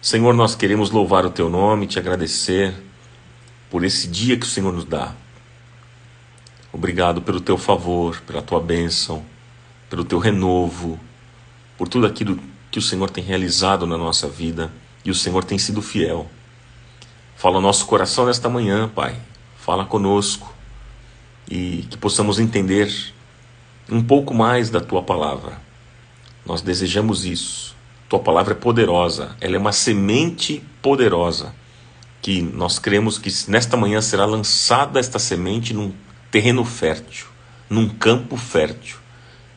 Senhor, nós queremos louvar o Teu nome, te agradecer por esse dia que o Senhor nos dá. Obrigado pelo Teu favor, pela Tua bênção, pelo Teu renovo, por tudo aquilo que o Senhor tem realizado na nossa vida e o Senhor tem sido fiel. Fala ao nosso coração nesta manhã, Pai. Fala conosco e que possamos entender um pouco mais da Tua palavra. Nós desejamos isso. Tua palavra é poderosa, ela é uma semente poderosa, que nós cremos que nesta manhã será lançada esta semente num terreno fértil, num campo fértil,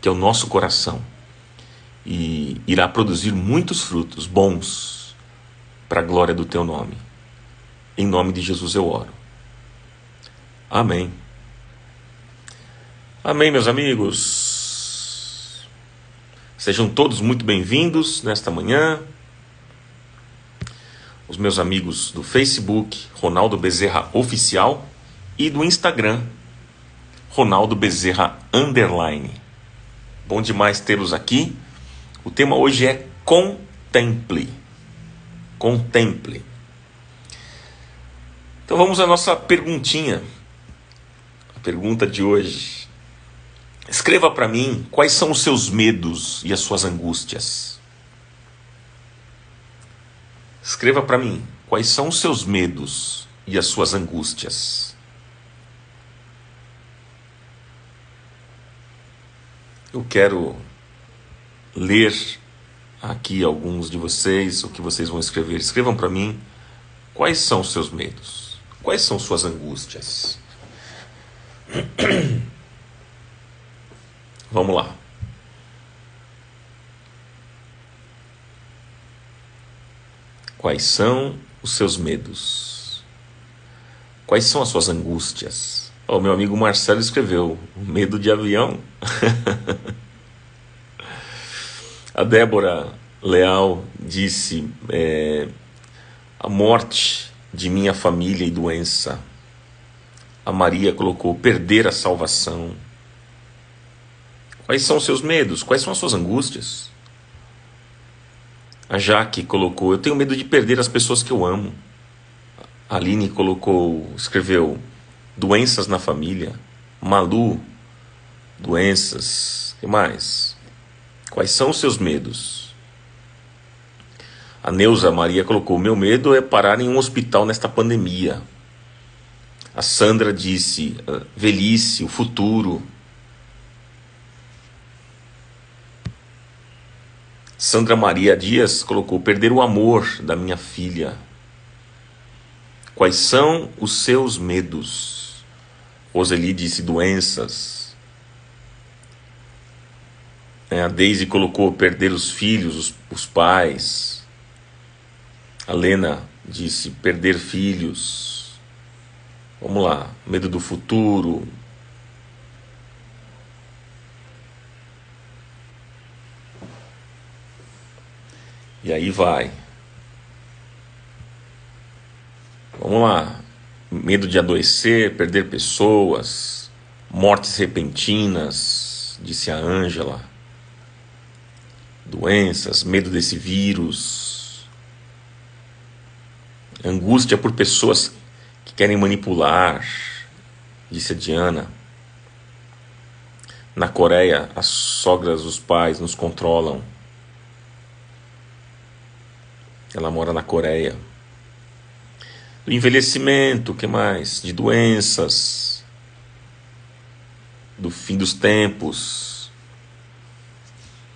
que é o nosso coração, e irá produzir muitos frutos bons para a glória do Teu nome. Em nome de Jesus eu oro. Amém. Amém, meus amigos. Sejam todos muito bem-vindos nesta manhã. Os meus amigos do Facebook, Ronaldo Bezerra Oficial, e do Instagram, Ronaldo Bezerra _. Bom demais tê-los aqui. O tema hoje é contemple. Contemple. Então vamos à nossa perguntinha. A pergunta de hoje. Escreva para mim quais são os seus medos e as suas angústias. Escreva para mim quais são os seus medos e as suas angústias. Eu quero ler aqui alguns de vocês, o que vocês vão escrever. Escrevam para mim quais são os seus medos, quais são suas angústias. Vamos lá. Quais são os seus medos? Quais são as suas angústias? O meu amigo Marcelo escreveu: medo de avião. A Débora Leal disse: a morte de minha família e doença. A Maria colocou: perder a salvação. Quais são os seus medos? Quais são as suas angústias? A Jaque colocou: eu tenho medo de perder as pessoas que eu amo. A Aline escreveu: doenças na família. Malu, doenças. O que mais? Quais são os seus medos? A Neuza Maria colocou: meu medo é parar em um hospital nesta pandemia. A Sandra disse: velhice, o futuro. Sandra Maria Dias colocou: perder o amor da minha filha. Quais são os seus medos? Roseli disse: doenças. A Deise colocou: perder os filhos, os pais. A Lena disse: perder filhos. Vamos lá, medo do futuro. E aí vai. Vamos lá. Medo de adoecer, perder pessoas, mortes repentinas, disse a Ângela. Doenças, medo desse vírus. Angústia por pessoas que querem manipular, disse a Diana. Na Coreia, as sogras, os pais nos controlam. Ela mora na Coreia. Do envelhecimento, o que mais? De doenças. Do fim dos tempos.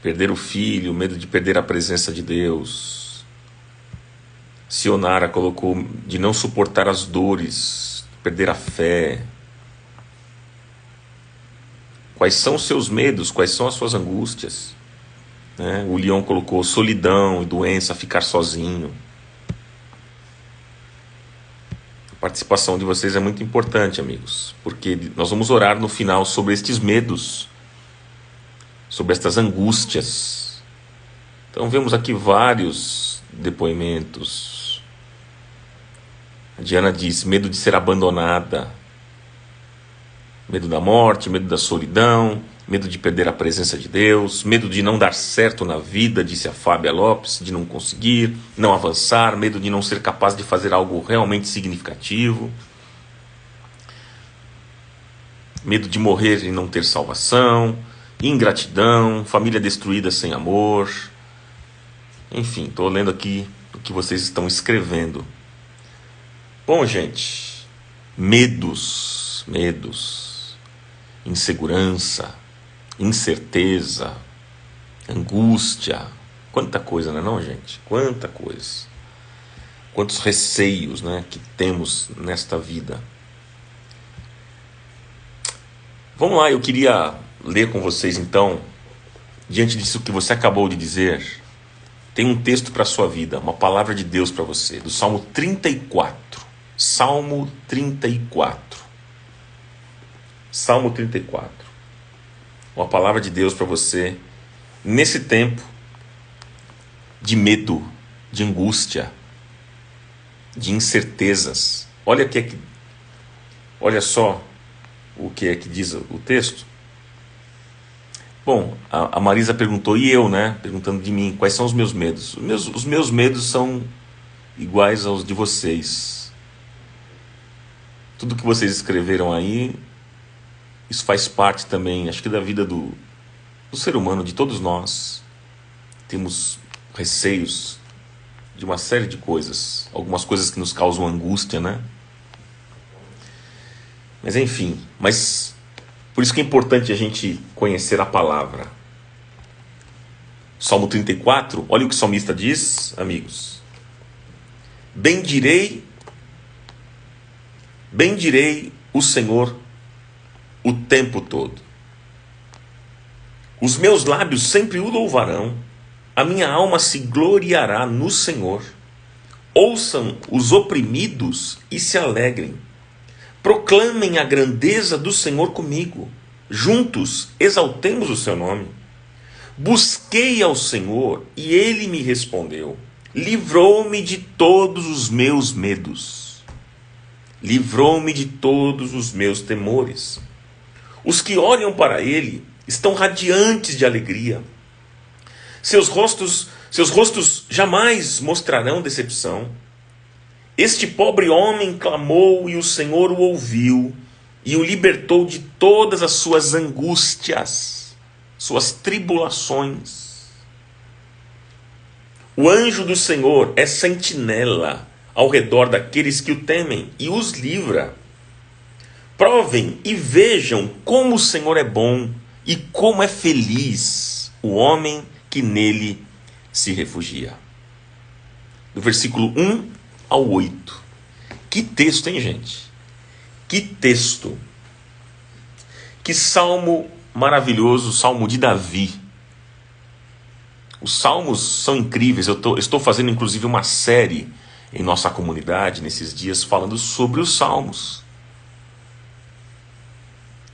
Perder o filho, medo de perder a presença de Deus. Sionara colocou: de não suportar as dores, perder a fé. Quais são os seus medos? Quais são as suas angústias? O Leão colocou: solidão e doença, ficar sozinho. A participação de vocês é muito importante, amigos, porque nós vamos orar no final sobre estes medos, sobre estas angústias. Então vemos aqui vários depoimentos. A Diana diz: medo de ser abandonada, medo da morte, medo da solidão. medo de perder a presença de Deus, medo de não dar certo na vida, disse a Fábia Lopes, de não conseguir, não avançar, medo de não ser capaz de fazer algo realmente significativo, medo de morrer e não ter salvação, ingratidão, família destruída sem amor. Enfim, estou lendo aqui o que vocês estão escrevendo. Bom, gente, medos, insegurança, incerteza, angústia, quanta coisa, não é não, gente? Quanta coisa. Quantos receios, né, que temos nesta vida. Vamos lá, eu queria ler com vocês então, diante disso que você acabou de dizer, tem um texto para a sua vida, uma palavra de Deus para você, do Salmo 34. Salmo 34. Salmo 34. Uma palavra de Deus para você nesse tempo de medo, de angústia, de incertezas. Olha só o que é que diz o texto. Bom, a Marisa perguntou, e eu, né? Perguntando de mim, quais são os meus medos? Os meus medos são iguais aos de vocês. Tudo que vocês escreveram aí, isso faz parte também, acho que da vida do ser humano, de todos nós. Temos receios de uma série de coisas, algumas coisas que nos causam angústia, né? Mas enfim, por isso que é importante a gente conhecer a palavra. Salmo 34, olha o que o salmista diz, amigos. Bendirei o Senhor o tempo todo. Os meus lábios sempre o louvarão, a minha alma se gloriará no Senhor. Ouçam os oprimidos e se alegrem. Proclamem a grandeza do Senhor comigo. Juntos exaltemos o seu nome. Busquei ao Senhor e ele me respondeu. Livrou-me de todos os meus medos. Livrou-me de todos os meus temores. Os que olham para ele estão radiantes de alegria. Seus rostos jamais mostrarão decepção. Este pobre homem clamou e o Senhor o ouviu e o libertou de todas as suas angústias, suas tribulações. O anjo do Senhor é sentinela ao redor daqueles que o temem e os livra. Provem e vejam como o Senhor é bom e como é feliz o homem que nele se refugia. Do versículo 1 ao 8. Que texto, hein, gente? Que texto. Que salmo maravilhoso, o salmo de Davi. Os salmos são incríveis. Eu estou fazendo inclusive uma série em nossa comunidade nesses dias falando sobre os salmos.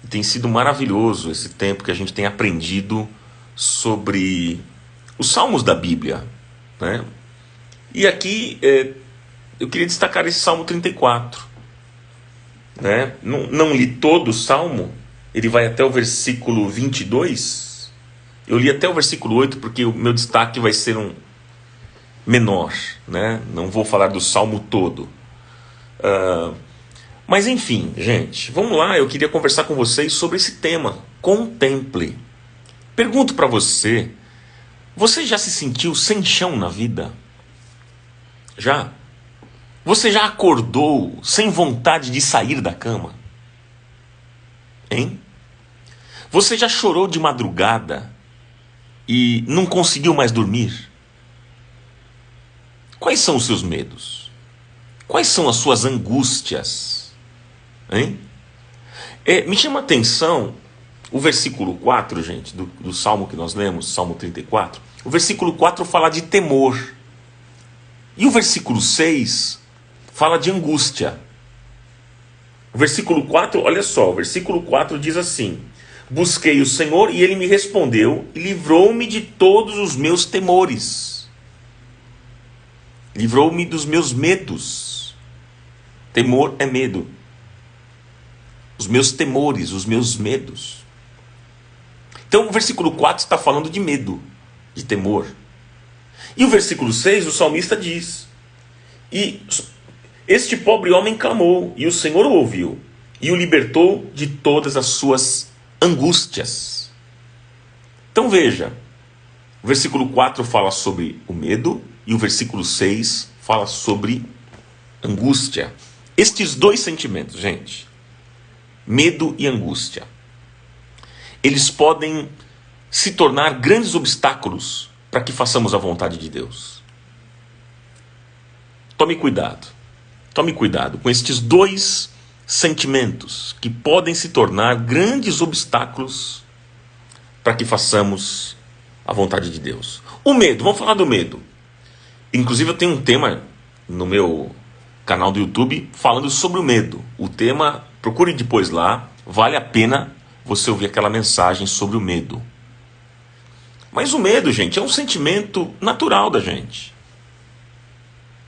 E tem sido maravilhoso esse tempo que a gente tem aprendido sobre os salmos da Bíblia, né? E aqui eu queria destacar esse Salmo 34, né? Não li todo o Salmo, ele vai até o versículo 22. Eu li até o versículo 8 porque o meu destaque vai ser um menor, né? Não vou falar do Salmo todo. Mas enfim, gente, vamos lá, eu queria conversar com vocês sobre esse tema, contemple. Pergunto para você, você já se sentiu sem chão na vida? Já? Você já acordou sem vontade de sair da cama? Hein? Você já chorou de madrugada e não conseguiu mais dormir? Quais são os seus medos? Quais são as suas angústias? Hein? Me chama a atenção o versículo 4, gente, do Salmo que nós lemos, Salmo 34. O versículo 4 fala de temor. E o versículo 6 fala de angústia. O versículo 4, olha só, o versículo 4 diz assim: busquei o Senhor e ele me respondeu e livrou-me de todos os meus temores. Livrou-me dos meus medos. Temor é medo. Os meus temores, os meus medos. Então o versículo 4 está falando de medo, de temor. E o versículo 6, o salmista diz: e este pobre homem clamou, e o Senhor o ouviu, e o libertou de todas as suas angústias. Então veja, o versículo 4 fala sobre o medo, e o versículo 6 fala sobre angústia. Estes dois sentimentos, gente, medo e angústia, eles podem se tornar grandes obstáculos para que façamos a vontade de Deus. Tome cuidado com estes dois sentimentos que podem se tornar grandes obstáculos para que façamos a vontade de Deus. O medo, vamos falar do medo. Inclusive eu tenho um tema no meu canal do YouTube falando sobre o medo. O tema, procure depois lá, vale a pena você ouvir aquela mensagem sobre o medo. Mas o medo, gente, é um sentimento natural da gente.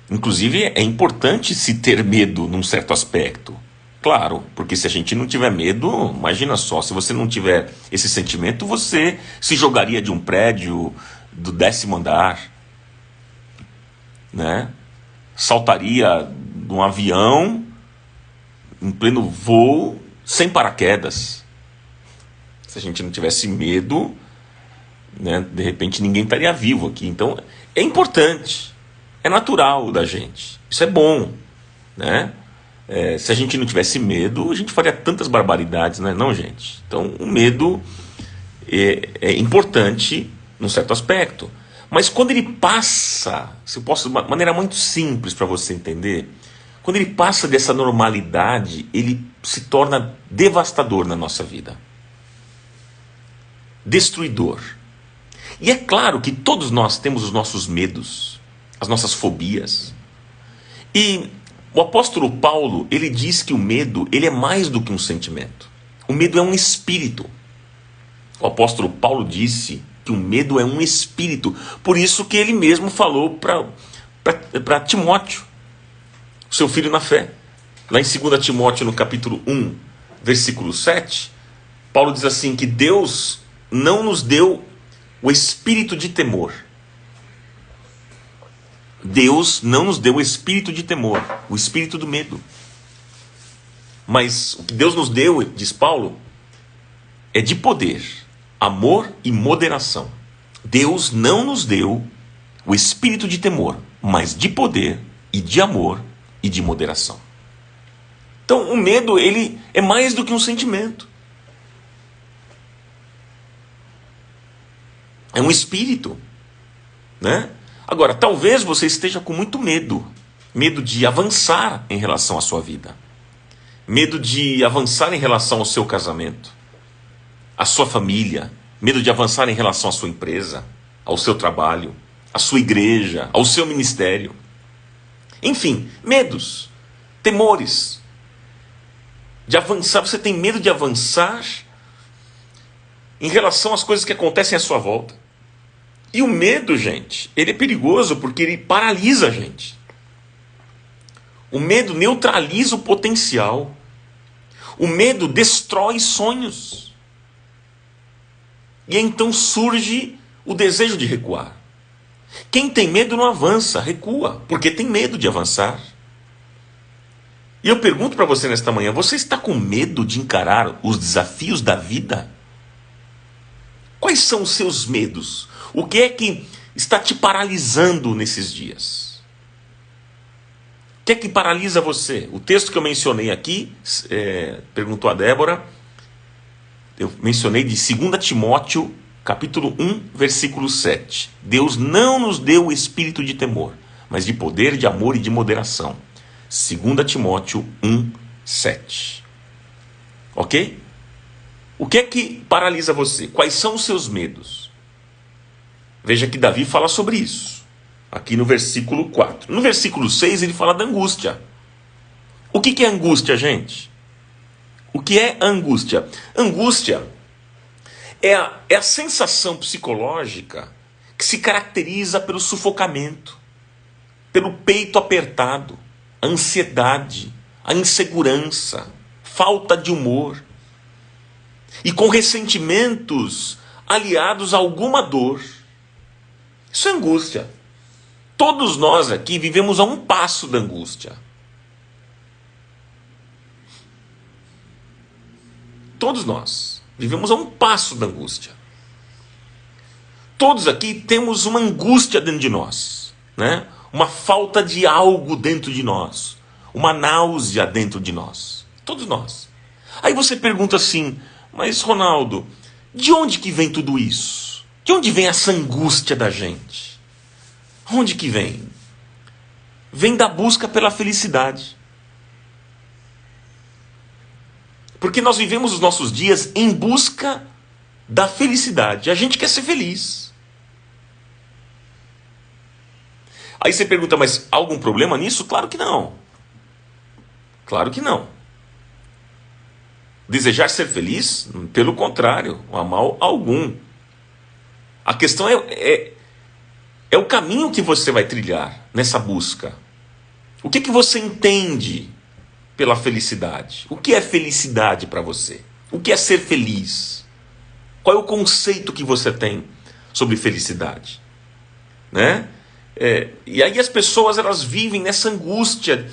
Inclusive é importante se ter medo num certo aspecto. Claro, porque se a gente não tiver medo, imagina só, se você não tiver esse sentimento, você se jogaria de um prédio do 10º andar, né? Saltaria de um avião em pleno voo sem paraquedas. Se a gente não tivesse medo, né, de repente ninguém estaria vivo aqui. Então é importante, é natural da gente, isso é bom, né? Se a gente não tivesse medo, a gente faria tantas barbaridades, né? Não, gente? Então o medo é importante num certo aspecto. Mas quando ele passa, se eu posso, de uma maneira muito simples para você entender, quando ele passa dessa normalidade, ele se torna devastador na nossa vida. Destruidor. E é claro que todos nós temos os nossos medos, as nossas fobias. E o apóstolo Paulo, ele diz que o medo, ele é mais do que um sentimento. O medo é um espírito. O apóstolo Paulo disse que o medo é um espírito. Por isso que ele mesmo falou para Timóteo, seu filho na fé. Lá em 2 Timóteo, no capítulo 1, versículo 7, Paulo diz assim, que Deus não nos deu o espírito de temor. Deus não nos deu o espírito de temor, o espírito do medo. Mas o que Deus nos deu, diz Paulo, é de poder, amor e moderação. Deus não nos deu o espírito de temor, mas de poder e de amor e de moderação. Então o medo, ele é mais do que um sentimento. É um espírito, né? Agora, talvez você esteja com muito medo. Medo de avançar em relação à sua vida. Medo de avançar em relação ao seu casamento, à sua família. Medo de avançar em relação à sua empresa, ao seu trabalho, à sua igreja, ao seu ministério. Enfim, medos, temores. De avançar, você tem medo de avançar em relação às coisas que acontecem à sua volta. E o medo, gente, ele é perigoso porque ele paralisa a gente. O medo neutraliza o potencial. O medo destrói sonhos. E então surge o desejo de recuar. Quem tem medo não avança, recua, porque tem medo de avançar. E eu pergunto para você nesta manhã, você está com medo de encarar os desafios da vida? Quais são os seus medos? O que é que está te paralisando nesses dias? O que é que paralisa você? O texto que eu mencionei aqui, perguntou a Débora, eu mencionei de 2 Timóteo, capítulo 1, versículo 7. Deus não nos deu o espírito de temor, mas de poder, de amor e de moderação. 2 Timóteo 1, 7. Ok? O que é que paralisa você? Quais são os seus medos? Veja que Davi fala sobre isso, aqui no versículo 4. No versículo 6 ele fala da angústia. O que é angústia, gente? O que é angústia? Angústia é a sensação psicológica que se caracteriza pelo sufocamento, pelo peito apertado, a ansiedade, a insegurança, falta de humor. E com ressentimentos aliados a alguma dor. Isso é angústia. Todos nós aqui vivemos a um passo da angústia. Todos nós vivemos a um passo da angústia. Todos aqui temos uma angústia dentro de nós, né? Uma falta de algo dentro de nós, uma náusea dentro de nós. Todos nós. Aí você pergunta assim, mas Ronaldo, de onde que vem tudo isso? De onde vem essa angústia da gente? Onde que vem? Vem da busca pela felicidade. Porque nós vivemos os nossos dias em busca da felicidade. A gente quer ser feliz. Aí você pergunta, mas há algum problema nisso? Claro que não. Claro que não. Desejar ser feliz? Pelo contrário, não há mal algum. A questão é o caminho que você vai trilhar nessa busca. O que você entende pela felicidade? O que é felicidade para você? O que é ser feliz? Qual é o conceito que você tem sobre felicidade? Né? E aí as pessoas elas vivem nessa angústia,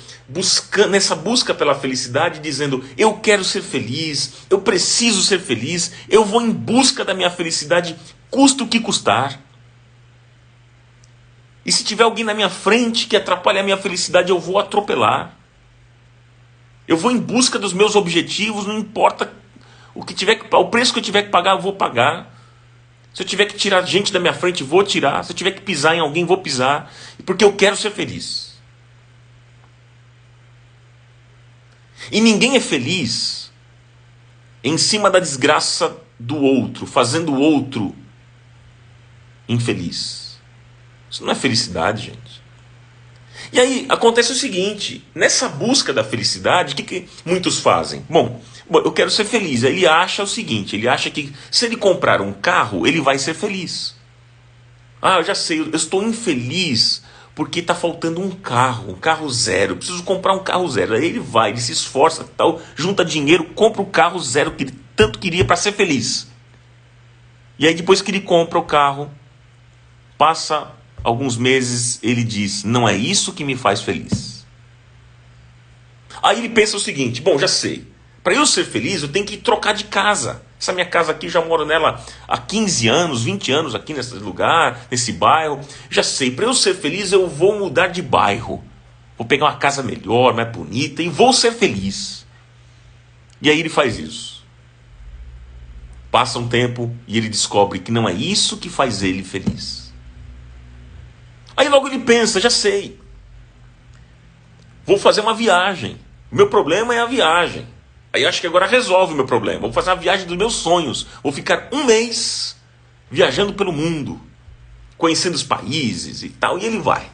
nessa busca pela felicidade, dizendo, eu quero ser feliz, eu preciso ser feliz, eu vou em busca da minha felicidade, custa o que custar. E se tiver alguém na minha frente que atrapalha a minha felicidade, eu vou atropelar. Eu vou em busca dos meus objetivos, não importa o preço que eu tiver que pagar, eu vou pagar. Se eu tiver que tirar gente da minha frente, vou tirar. Se eu tiver que pisar em alguém, vou pisar. Porque eu quero ser feliz. E ninguém é feliz em cima da desgraça do outro, fazendo o outro infeliz. Isso não é felicidade, gente. E aí acontece o seguinte, nessa busca da felicidade, o que muitos fazem? Bom, eu quero ser feliz. Ele acha o seguinte, ele acha que se ele comprar um carro, ele vai ser feliz. Ah, eu já sei, eu estou infeliz porque está faltando um carro zero. Eu preciso comprar um carro zero. Aí ele se esforça, tal, junta dinheiro, compra o carro zero que ele tanto queria para ser feliz. E aí depois que ele compra o carro, passa alguns meses, ele diz, não é isso que me faz feliz. Aí ele pensa o seguinte, bom, já sei, para eu ser feliz eu tenho que trocar de casa. Essa minha casa aqui, já moro nela há 15 anos, 20 anos aqui nesse lugar, nesse bairro. Já sei, para eu ser feliz eu vou mudar de bairro. Vou pegar uma casa melhor, mais bonita e vou ser feliz. E aí ele faz isso. Passa um tempo e ele descobre que não é isso que faz ele feliz. Aí logo ele pensa, já sei, vou fazer uma viagem, o meu problema é a viagem, aí acho que agora resolve o meu problema, vou fazer a viagem dos meus sonhos, vou ficar um mês viajando pelo mundo, conhecendo os países e tal, e ele vai.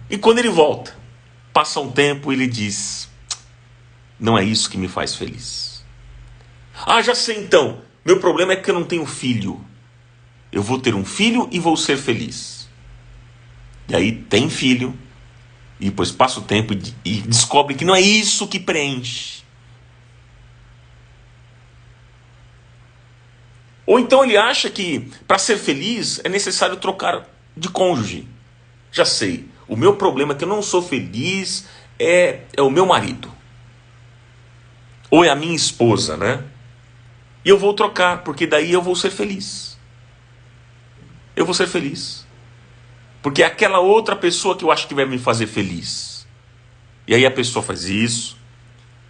E quando ele volta, passa um tempo e ele diz, não é isso que me faz feliz. Ah, já sei então, meu problema é que eu não tenho filho. Eu vou ter um filho e vou ser feliz. E aí tem filho, e depois passa o tempo e descobre que não é isso que preenche. Ou então ele acha que para ser feliz é necessário trocar de cônjuge. Já sei, o meu problema é que eu não sou feliz, é o meu marido. Ou é a minha esposa, né? E eu vou trocar, porque daí eu vou ser feliz. Eu vou ser feliz. Porque é aquela outra pessoa que eu acho que vai me fazer feliz. E aí a pessoa faz isso,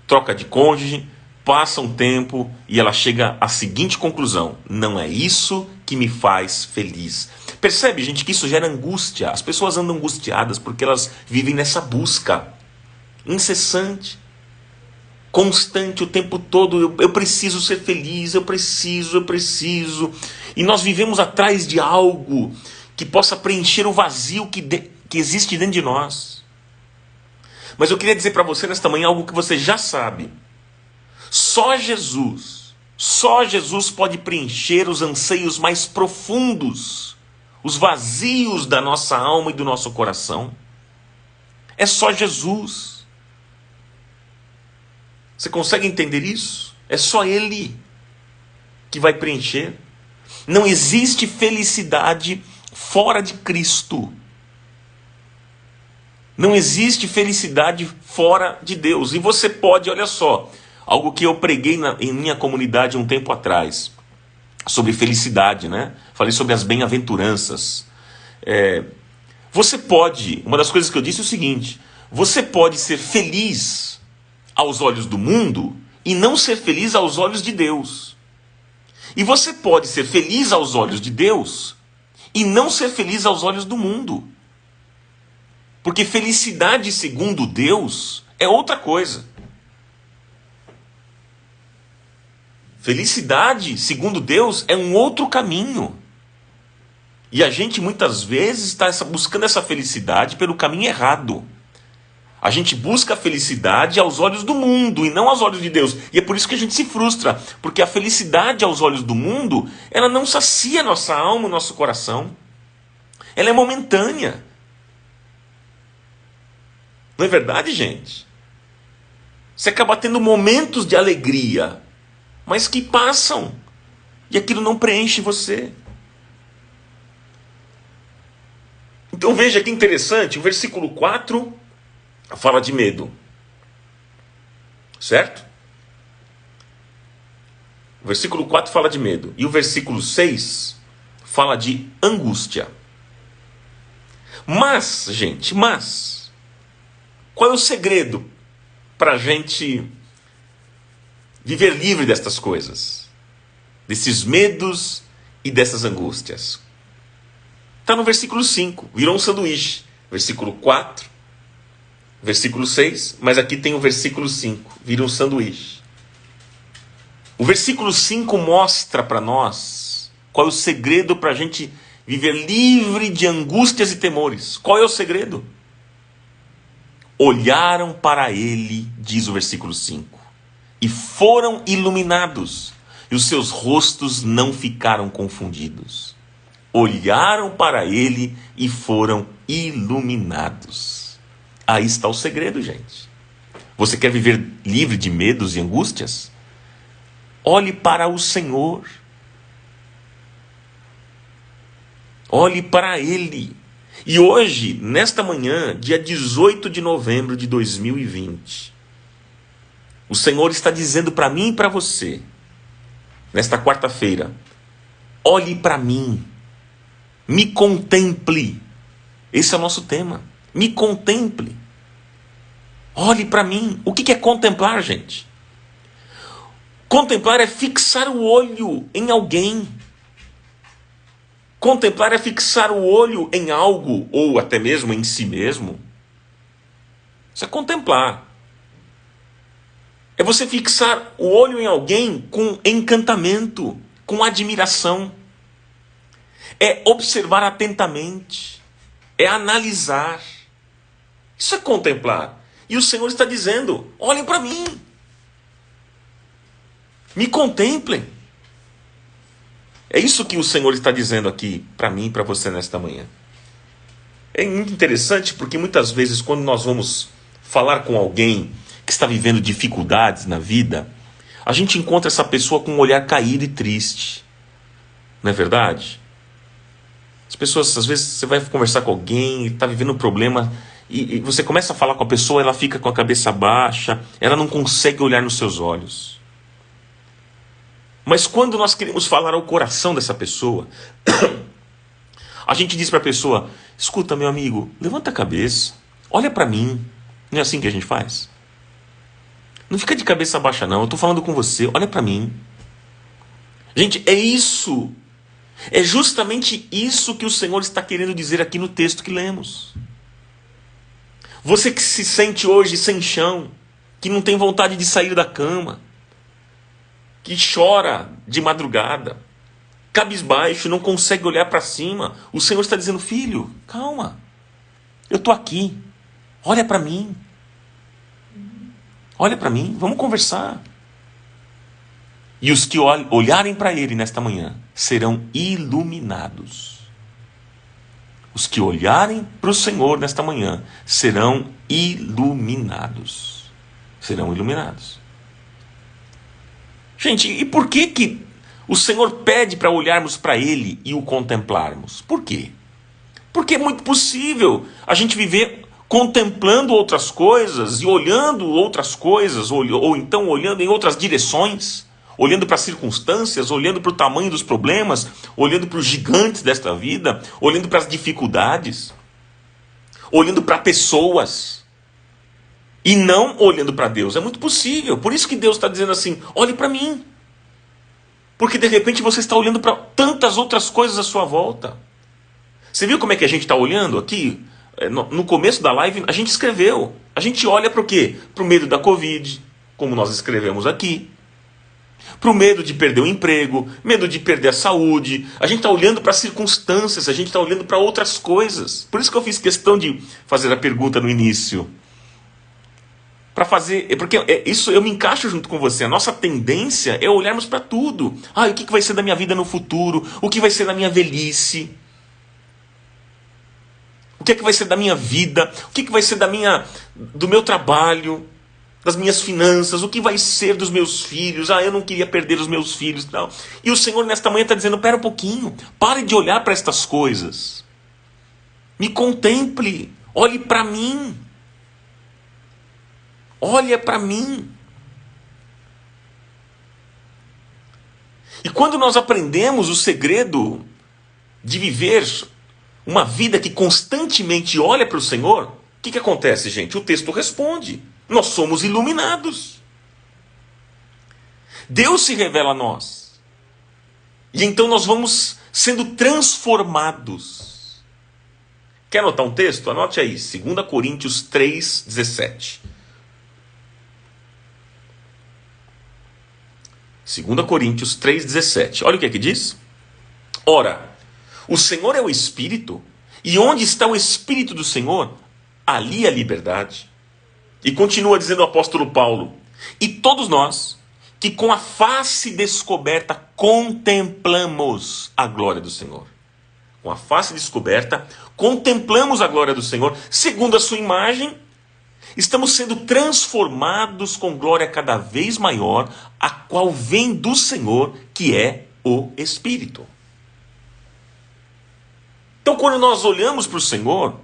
troca de cônjuge, passa um tempo e ela chega à seguinte conclusão: não é isso que me faz feliz. Percebe, gente, que isso gera angústia. As pessoas andam angustiadas porque elas vivem nessa busca incessante, constante, o tempo todo. Eu preciso ser feliz, eu preciso. E nós vivemos atrás de algo que possa preencher o vazio que existe dentro de nós. Mas eu queria dizer para você nesta manhã algo que você já sabe. Só Jesus pode preencher os anseios mais profundos, os vazios da nossa alma e do nosso coração. É só Jesus. Você consegue entender isso? É só Ele. que vai preencher. Não existe felicidade fora de Cristo. Não existe felicidade fora de Deus. E você pode, olha só, algo que eu preguei em minha comunidade um tempo atrás, sobre felicidade, né? Falei sobre as bem-aventuranças. Você pode, uma das coisas que eu disse é o seguinte: você pode ser feliz aos olhos do mundo e não ser feliz aos olhos de Deus. E você pode ser feliz aos olhos de Deus e não ser feliz aos olhos do mundo. Porque felicidade segundo Deus é outra coisa. Felicidade segundo Deus é um outro caminho. E a gente muitas vezes está buscando essa felicidade pelo caminho errado. A gente busca a felicidade aos olhos do mundo e não aos olhos de Deus. E é por isso que a gente se frustra. Porque a felicidade aos olhos do mundo, ela não sacia nossa alma, nosso coração. Ela é momentânea. Não é verdade, gente? Você acaba tendo momentos de alegria, mas que passam. E aquilo não preenche você. Então veja que interessante, o versículo 4 fala de medo. Certo? O versículo 4 fala de medo. E o versículo 6 fala de angústia. Mas, gente, qual é o segredo para a gente viver livre destas coisas? Desses medos e dessas angústias? Está no versículo 5, virou um sanduíche. Versículo 4, versículo 6, mas aqui tem o versículo 5, vira um sanduíche. O versículo 5 mostra para nós qual é o segredo para a gente viver livre de angústias e temores. Qual é o segredo? Olharam para ele, diz o versículo 5, e foram iluminados, e os seus rostos não ficaram confundidos. Olharam para ele e foram iluminados. Aí está o segredo, gente. Você quer viver livre de medos e angústias? Olhe para o Senhor. Olhe para ele. E hoje, nesta manhã, dia 18 de novembro de 2020, o Senhor está dizendo para mim e para você, nesta quarta-feira: olhe para mim. Me contemple. Esse é o nosso tema. Me contemple. Olhe para mim. O que é contemplar, gente? Contemplar é fixar o olho em alguém. Contemplar é fixar o olho em algo, ou até mesmo em si mesmo. Isso é contemplar. É você fixar o olho em alguém com encantamento, com admiração. É observar atentamente, é analisar. Isso é contemplar. E o Senhor está dizendo: olhem para mim, me contemplem. É isso que o Senhor está dizendo aqui para mim e para você nesta manhã. É muito interessante porque muitas vezes quando nós vamos falar com alguém que está vivendo dificuldades na vida, a gente encontra essa pessoa com um olhar caído e triste. Não é verdade? As pessoas, às vezes, você vai conversar com alguém, está vivendo um problema, e você começa a falar com a pessoa, ela fica com a cabeça baixa, ela não consegue olhar nos seus olhos. Mas quando nós queremos falar ao coração dessa pessoa, a gente diz para a pessoa: escuta, meu amigo, levanta a cabeça, olha para mim. Não é assim que a gente faz? Não fica de cabeça baixa não, eu estou falando com você, olha para mim. Gente, é isso. É justamente isso que o Senhor está querendo dizer aqui no texto que lemos. Você que se sente hoje sem chão, que não tem vontade de sair da cama, que chora de madrugada, cabisbaixo, não consegue olhar para cima, o Senhor está dizendo: filho, calma, eu estou aqui, olha para mim, vamos conversar. E os que olharem para ele nesta manhã serão iluminados. Os que olharem para o Senhor nesta manhã serão iluminados. Serão iluminados. Gente, e por que O Senhor pede para olharmos para Ele e o contemplarmos. Por quê? Porque é muito possível a gente viver contemplando outras coisas e olhando outras coisas, ou então olhando em outras direções, olhando para as circunstâncias, olhando para o tamanho dos problemas, olhando para os gigantes desta vida, olhando para as dificuldades, olhando para pessoas e não olhando para Deus. É muito possível. Por isso que Deus está dizendo assim: olhe para mim. Porque de repente você está olhando para tantas outras coisas à sua volta. Você viu como é que a gente está olhando aqui? No começo da live a gente escreveu. A gente olha para o quê? Para o medo da Covid, como nós escrevemos aqui. Para o medo de perder o emprego, medo de perder a saúde. A gente está olhando para as circunstâncias, a gente está olhando para outras coisas. Por isso que eu fiz questão de fazer a pergunta no início. Porque isso eu me encaixo junto com você. A nossa tendência é olharmos para tudo. O que vai ser da minha vida no futuro? O que vai ser da minha velhice? O que vai ser da minha vida? O que vai ser do meu trabalho? Das minhas finanças? O que vai ser dos meus filhos? Eu não queria perder os meus filhos. Não. E o Senhor nesta manhã está dizendo: pera um pouquinho. Pare de olhar para estas coisas. Me contemple. Olhe para mim. Olha para mim. E quando nós aprendemos o segredo de viver uma vida que constantemente olha para o Senhor, o que acontece, gente? O texto responde. Nós somos iluminados. Deus se revela a nós. E então nós vamos sendo transformados. Quer anotar um texto? Anote aí, 2 Coríntios 3,17. 2 Coríntios 3,17. Olha o que aqui diz. Ora, o Senhor é o Espírito, e onde está o Espírito do Senhor, ali a liberdade. E continua dizendo o apóstolo Paulo: e todos nós, que com a face descoberta contemplamos a glória do Senhor. Com a face descoberta, contemplamos a glória do Senhor, segundo a sua imagem. Estamos sendo transformados com glória cada vez maior, a qual vem do Senhor, que é o Espírito. Então, quando nós olhamos para o Senhor,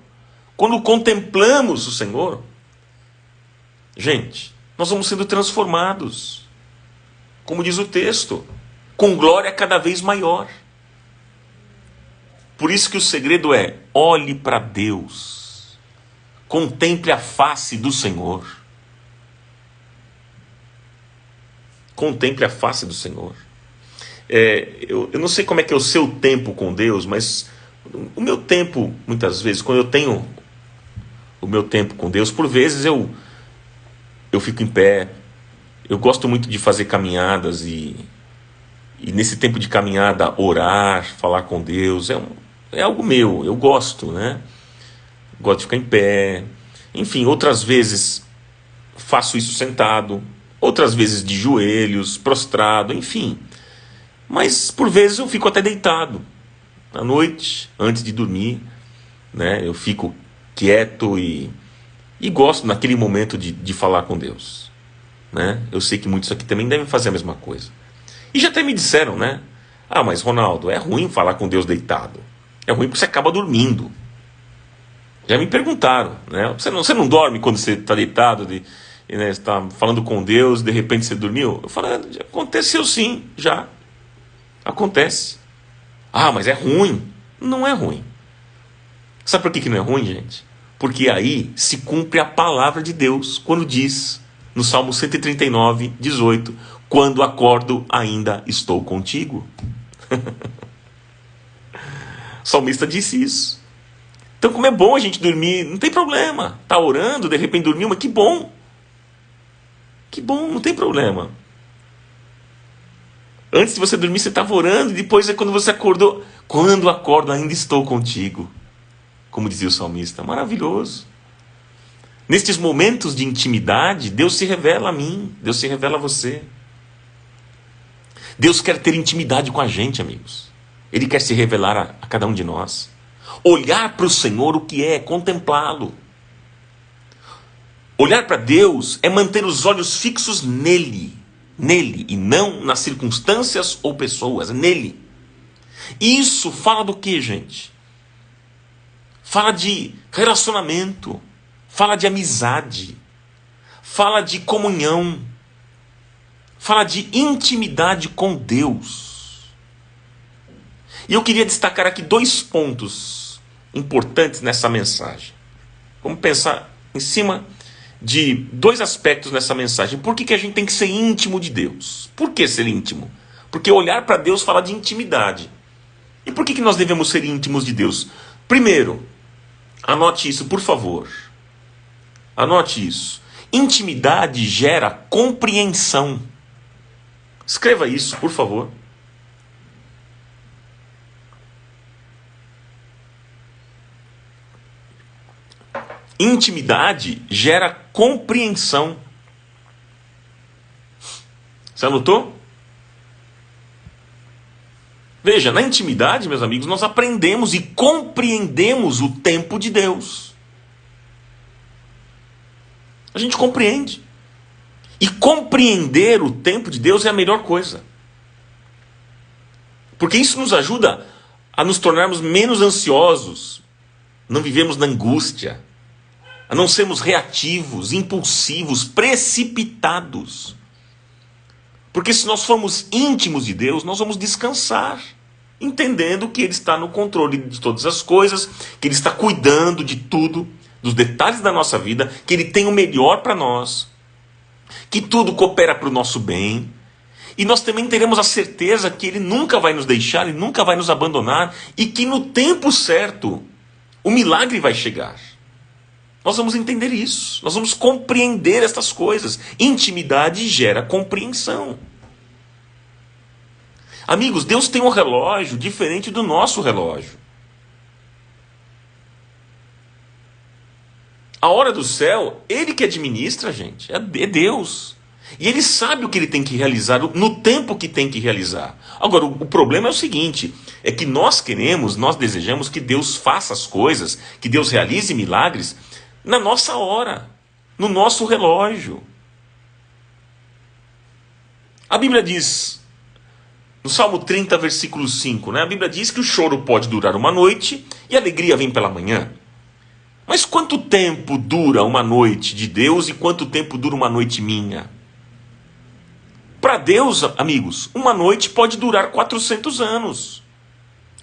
quando contemplamos o Senhor, gente, nós vamos sendo transformados, como diz o texto, com glória cada vez maior. Por isso que o segredo é: olhe para Deus, contemple a face do Senhor. Contemple a face do Senhor. Eu não sei como é que é o seu tempo com Deus, mas o meu tempo, muitas vezes, quando eu tenho o meu tempo com Deus, por vezes eu fico em pé. Eu gosto muito de fazer caminhadas e nesse tempo de caminhada orar, falar com Deus, é algo meu, eu gosto, né? Gosto de ficar em pé. Enfim, outras vezes faço isso sentado, outras vezes de joelhos, prostrado, enfim. Mas por vezes eu fico até deitado. À noite, antes de dormir, né? Eu fico quieto e gosto naquele momento de falar com Deus, né? Eu sei que muitos aqui também devem fazer a mesma coisa. E já até me disseram, né? Mas Ronaldo, é ruim falar com Deus deitado. É ruim porque você acaba dormindo. Já me perguntaram, né? Você não dorme quando você está deitado, né? Você está falando com Deus, de repente você dormiu? Eu falo: aconteceu sim, já. Acontece. Mas é ruim. Não é ruim. Sabe por que não é ruim, gente? Porque aí se cumpre a palavra de Deus, quando diz, no Salmo 139, 18, quando acordo ainda estou contigo. O salmista disse isso. Então, como é bom a gente dormir, não tem problema. Está orando, de repente dormiu, mas que bom. Que bom, não tem problema. Antes de você dormir, você estava orando, e depois é quando você acordou. Quando acordo, ainda estou contigo. Como dizia o salmista. Maravilhoso. Nestes momentos de intimidade, Deus se revela a mim, Deus se revela a você. Deus quer ter intimidade com a gente, amigos. Ele quer se revelar a cada um de nós. Olhar para o Senhor, o que é? Contemplá-lo. Olhar para Deus é manter os olhos fixos nele. Nele, e não nas circunstâncias ou pessoas, nele. Isso fala do que, gente? Fala de relacionamento, fala de amizade, fala de comunhão, fala de intimidade com Deus. E eu queria destacar aqui 2 pontos importantes nessa mensagem. Vamos pensar em cima de 2 aspectos nessa mensagem. Por que a gente tem que ser íntimo de Deus? Por que ser íntimo? Porque olhar para Deus fala de intimidade. E por que nós devemos ser íntimos de Deus? Primeiro, anote isso, por favor. Anote isso. Intimidade gera compreensão. Escreva isso, por favor. Intimidade gera compreensão. Você anotou? Veja, na intimidade, meus amigos, nós aprendemos e compreendemos o tempo de Deus. A gente compreende. E compreender o tempo de Deus é a melhor coisa. Porque isso nos ajuda a nos tornarmos menos ansiosos, não vivemos na angústia, a não sermos reativos, impulsivos, precipitados. Porque se nós formos íntimos de Deus, nós vamos descansar, entendendo que Ele está no controle de todas as coisas, que Ele está cuidando de tudo, dos detalhes da nossa vida, que Ele tem o melhor para nós, que tudo coopera para o nosso bem. E nós também teremos a certeza que Ele nunca vai nos deixar, Ele nunca vai nos abandonar, e que no tempo certo, o milagre vai chegar. Nós vamos entender isso, nós vamos compreender estas coisas. Intimidade gera compreensão. Amigos, Deus tem um relógio diferente do nosso relógio. A hora do céu, Ele que administra, gente, é Deus. E Ele sabe o que Ele tem que realizar, no tempo que tem que realizar. Agora, o problema é o seguinte, é que nós desejamos que Deus faça as coisas, que Deus realize milagres, na nossa hora, no nosso relógio. A Bíblia diz, no Salmo 30, versículo 5, a Bíblia diz que o choro pode durar uma noite e a alegria vem pela manhã. Mas quanto tempo dura uma noite de Deus e quanto tempo dura uma noite minha? Para Deus, amigos, uma noite pode durar 400 anos,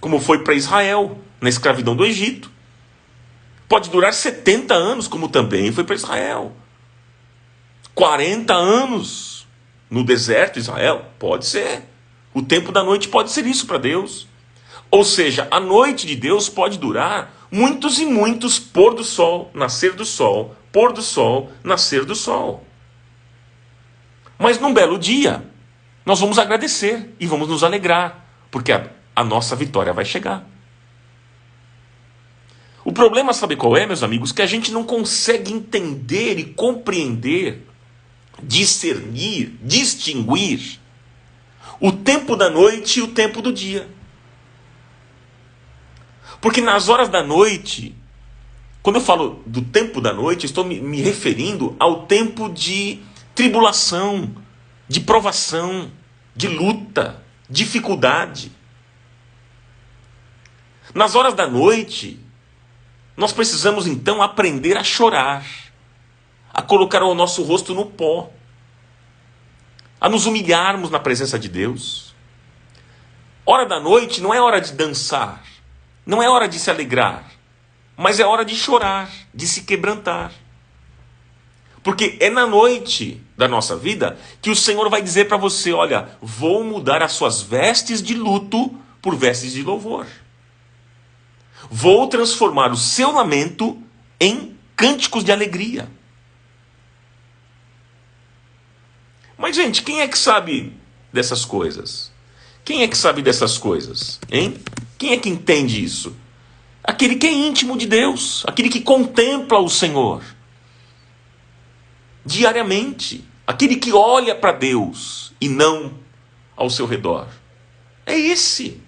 como foi para Israel, na escravidão do Egito. Pode durar 70 anos, como também foi para Israel. 40 anos no deserto de Israel, pode ser. O tempo da noite pode ser isso para Deus. Ou seja, a noite de Deus pode durar muitos e muitos pôr do sol, nascer do sol, pôr do sol, nascer do sol. Mas num belo dia, nós vamos agradecer e vamos nos alegrar, porque a nossa vitória vai chegar. O problema, sabe qual é, meus amigos? Que a gente não consegue entender e compreender, discernir, distinguir o tempo da noite e o tempo do dia. Porque nas horas da noite, quando eu falo do tempo da noite, estou me referindo ao tempo de tribulação, de provação, de luta, dificuldade. Nas horas da noite, nós precisamos então aprender a chorar, a colocar o nosso rosto no pó, a nos humilharmos na presença de Deus. Hora da noite não é hora de dançar, não é hora de se alegrar, mas é hora de chorar, de se quebrantar. Porque é na noite da nossa vida que o Senhor vai dizer para você, olha, vou mudar as suas vestes de luto por vestes de louvor. Vou transformar o seu lamento em cânticos de alegria. Mas, gente, quem é que sabe dessas coisas? Quem é que sabe dessas coisas? Hein? Quem é que entende isso? Aquele que é íntimo de Deus, aquele que contempla o Senhor diariamente, aquele que olha para Deus e não ao seu redor. É esse.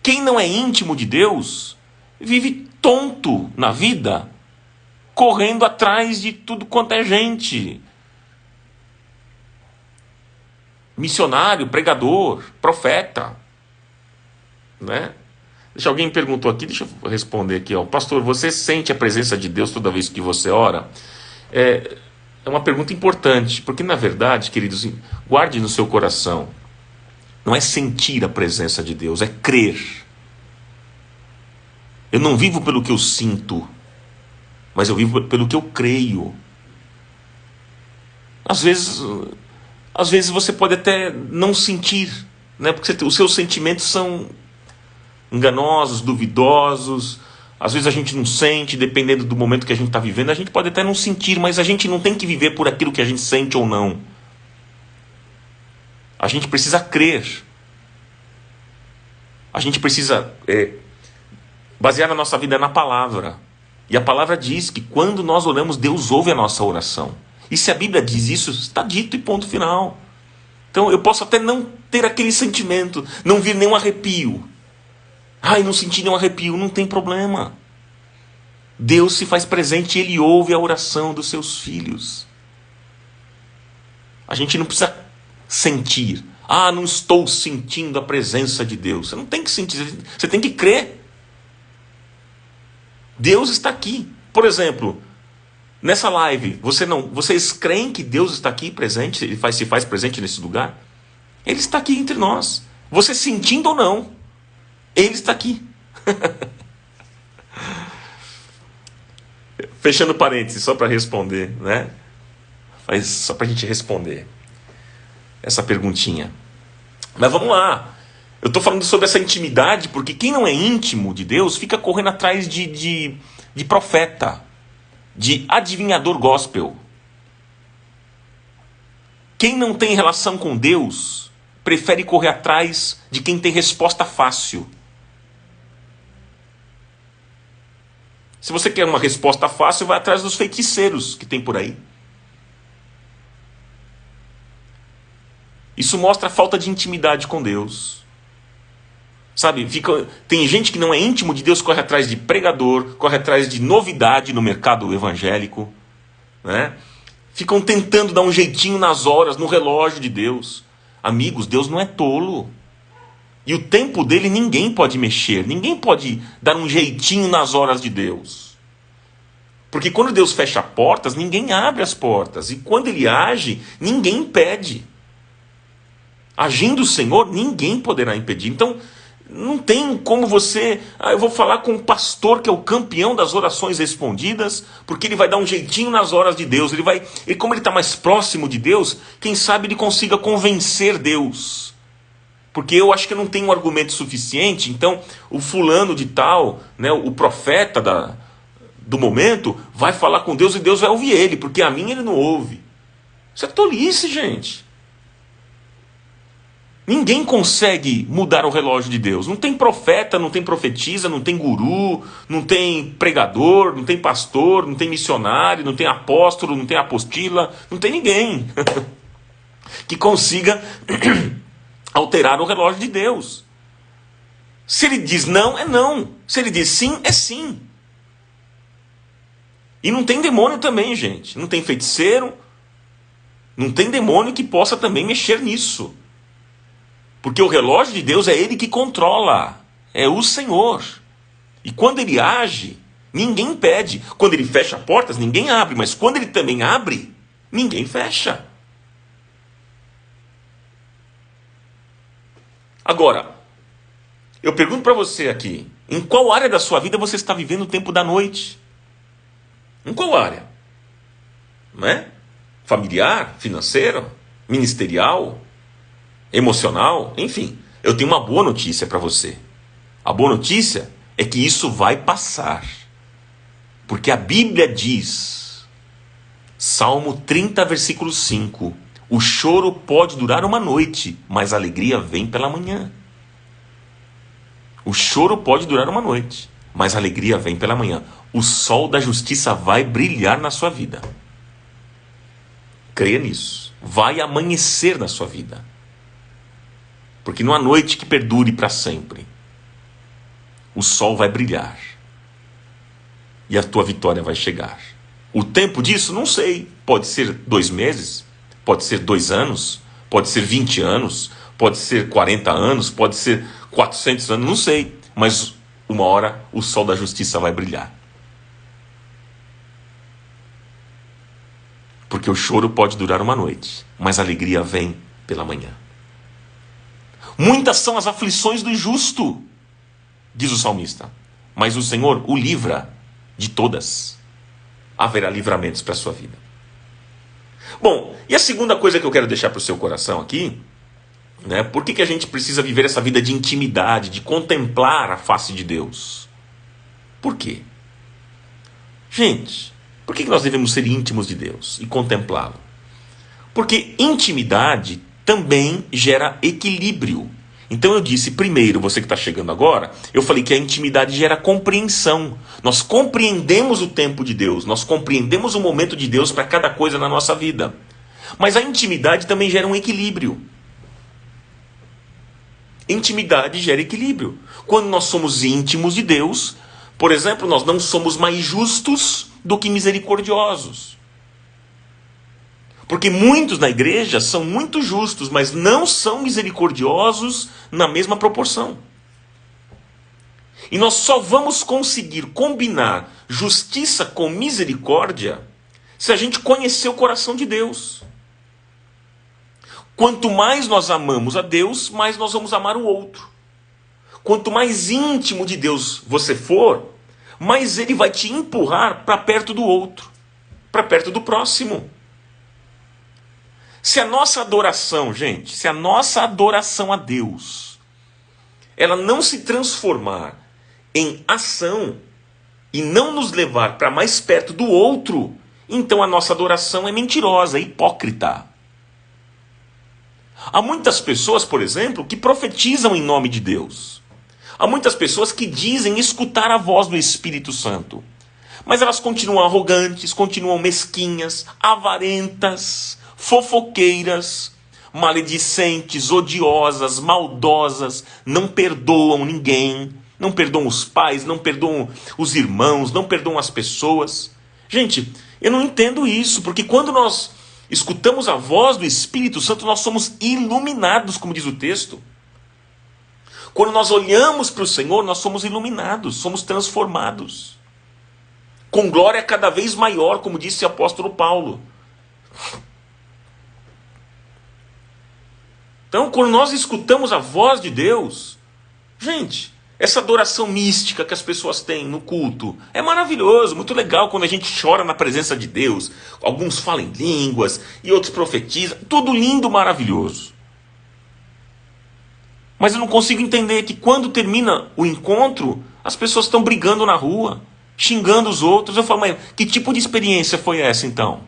Quem não é íntimo de Deus vive tonto na vida, correndo atrás de tudo quanto é gente. Missionário, pregador, profeta, né? Alguém me perguntou aqui, deixa eu responder aqui, ó. Pastor, você sente a presença de Deus toda vez que você ora? É uma pergunta importante, porque na verdade, queridos, guarde no seu coração, não é sentir a presença de Deus, é crer. Eu não vivo pelo que eu sinto, mas eu vivo pelo que eu creio. Às vezes você pode até não sentir, né? Porque os seus sentimentos são enganosos, duvidosos. Às vezes a gente não sente, dependendo do momento que a gente está vivendo, a gente pode até não sentir, mas a gente não tem que viver por aquilo que a gente sente ou não. A gente precisa crer. A gente precisa basear a nossa vida na palavra. E a palavra diz que quando nós oramos, Deus ouve a nossa oração. E se a Bíblia diz isso, está dito e ponto final. Então eu posso até não ter aquele sentimento, não vir nenhum arrepio. Ai, não senti nenhum arrepio, não tem problema. Deus se faz presente e Ele ouve a oração dos seus filhos. A gente não precisa sentir. Ah, não estou sentindo a presença de Deus. Você não tem que sentir, você tem que crer. Deus está aqui. Por exemplo, nessa live, vocês creem que Deus está aqui presente? Ele se faz presente nesse lugar? Ele está aqui entre nós. Você sentindo ou não, Ele está aqui. Fechando parênteses, só para responder, né? Só para a gente responder essa perguntinha. Mas vamos lá. Eu estou falando sobre essa intimidade, porque quem não é íntimo de Deus fica correndo atrás de profeta, de adivinhador gospel. Quem não tem relação com Deus prefere correr atrás de quem tem resposta fácil. Se você quer uma resposta fácil, vai atrás dos feiticeiros que tem por aí. Isso mostra a falta de intimidade com Deus. Sabe, tem gente que não é íntimo de Deus, corre atrás de pregador, corre atrás de novidade no mercado evangélico, né? Ficam tentando dar um jeitinho nas horas, no relógio de Deus. Amigos, Deus não é tolo. E o tempo dele ninguém pode mexer, ninguém pode dar um jeitinho nas horas de Deus. Porque quando Deus fecha portas, ninguém abre as portas. E quando Ele age, ninguém impede. Agindo o Senhor, ninguém poderá impedir. Então, não tem como você... eu vou falar com o pastor que é o campeão das orações respondidas, porque ele vai dar um jeitinho nas horas de Deus. Como ele está mais próximo de Deus, quem sabe ele consiga convencer Deus. Porque eu acho que eu não tenho um argumento suficiente, então o fulano de tal, né, o profeta do momento, vai falar com Deus e Deus vai ouvir ele, porque a mim ele não ouve. Isso é tolice, gente. Ninguém consegue mudar o relógio de Deus. Não tem profeta, não tem profetisa, não tem guru, não tem pregador, não tem pastor, não tem missionário, não tem apóstolo, não tem apostila, não tem ninguém que consiga alterar o relógio de Deus. Se ele diz não, é não. Se ele diz sim, é sim. E não tem demônio também, gente. Não tem feiticeiro, não tem demônio que possa também mexer nisso. Porque o relógio de Deus é Ele que controla. É o Senhor. E quando Ele age, ninguém impede. Quando Ele fecha portas, ninguém abre. Mas quando Ele também abre, ninguém fecha. Agora, eu pergunto para você aqui, em qual área da sua vida você está vivendo o tempo da noite? Em qual área? Não é? Familiar, financeira, ministerial, emocional, enfim. Eu tenho uma boa notícia para você. A boa notícia é que isso vai passar. Porque a Bíblia diz, Salmo 30, versículo 5, o choro pode durar uma noite, mas a alegria vem pela manhã. O choro pode durar uma noite, mas a alegria vem pela manhã. O sol da justiça vai brilhar na sua vida. Creia nisso. Vai amanhecer na sua vida. Porque não há noite que perdure para sempre. O sol vai brilhar. E a tua vitória vai chegar. O tempo disso? Não sei. Pode ser 2 meses, pode ser 2 anos, pode ser 20 anos, pode ser 40 anos, pode ser 400 anos, não sei. Mas uma hora o sol da justiça vai brilhar. Porque o choro pode durar uma noite, mas a alegria vem pela manhã. Muitas são as aflições do justo, diz o salmista, mas o Senhor o livra de todas. Haverá livramentos para a sua vida. Bom, e a segunda coisa que eu quero deixar para o seu coração aqui, né? Por que a gente precisa viver essa vida de intimidade, de contemplar a face de Deus? Por quê? Gente, por que nós devemos ser íntimos de Deus e contemplá-lo? Porque intimidade também gera equilíbrio. Então eu disse, primeiro, você que está chegando agora, eu falei que a intimidade gera compreensão. Nós compreendemos o tempo de Deus, nós compreendemos o momento de Deus para cada coisa na nossa vida. Mas a intimidade também gera um equilíbrio. Intimidade gera equilíbrio. Quando nós somos íntimos de Deus, por exemplo, nós não somos mais justos do que misericordiosos. Porque muitos na igreja são muito justos, mas não são misericordiosos na mesma proporção. E nós só vamos conseguir combinar justiça com misericórdia se a gente conhecer o coração de Deus. Quanto mais nós amamos a Deus, mais nós vamos amar o outro. Quanto mais íntimo de Deus você for, mais Ele vai te empurrar para perto do outro, para perto do próximo. Se a nossa adoração, gente, se a nossa adoração a Deus, ela não se transformar em ação e não nos levar para mais perto do outro, então a nossa adoração é mentirosa, é hipócrita. Há muitas pessoas, por exemplo, que profetizam em nome de Deus. Há muitas pessoas que dizem escutar a voz do Espírito Santo. Mas elas continuam arrogantes, continuam mesquinhas, avarentas, fofoqueiras, maledicentes, odiosas, maldosas, não perdoam ninguém, não perdoam os pais, não perdoam os irmãos, não perdoam as pessoas. Gente, eu não entendo isso, porque quando nós escutamos a voz do Espírito Santo, nós somos iluminados, como diz o texto. Quando nós olhamos para o Senhor, nós somos iluminados, somos transformados. Com glória cada vez maior, como disse o apóstolo Paulo. Então, quando nós escutamos a voz de Deus, gente, essa adoração mística que as pessoas têm no culto é maravilhoso, muito legal quando a gente chora na presença de Deus. Alguns falam em línguas e outros profetizam, tudo lindo, maravilhoso. Mas eu não consigo entender que quando termina o encontro, as pessoas estão brigando na rua, xingando os outros. Eu falo, mas que tipo de experiência foi essa então?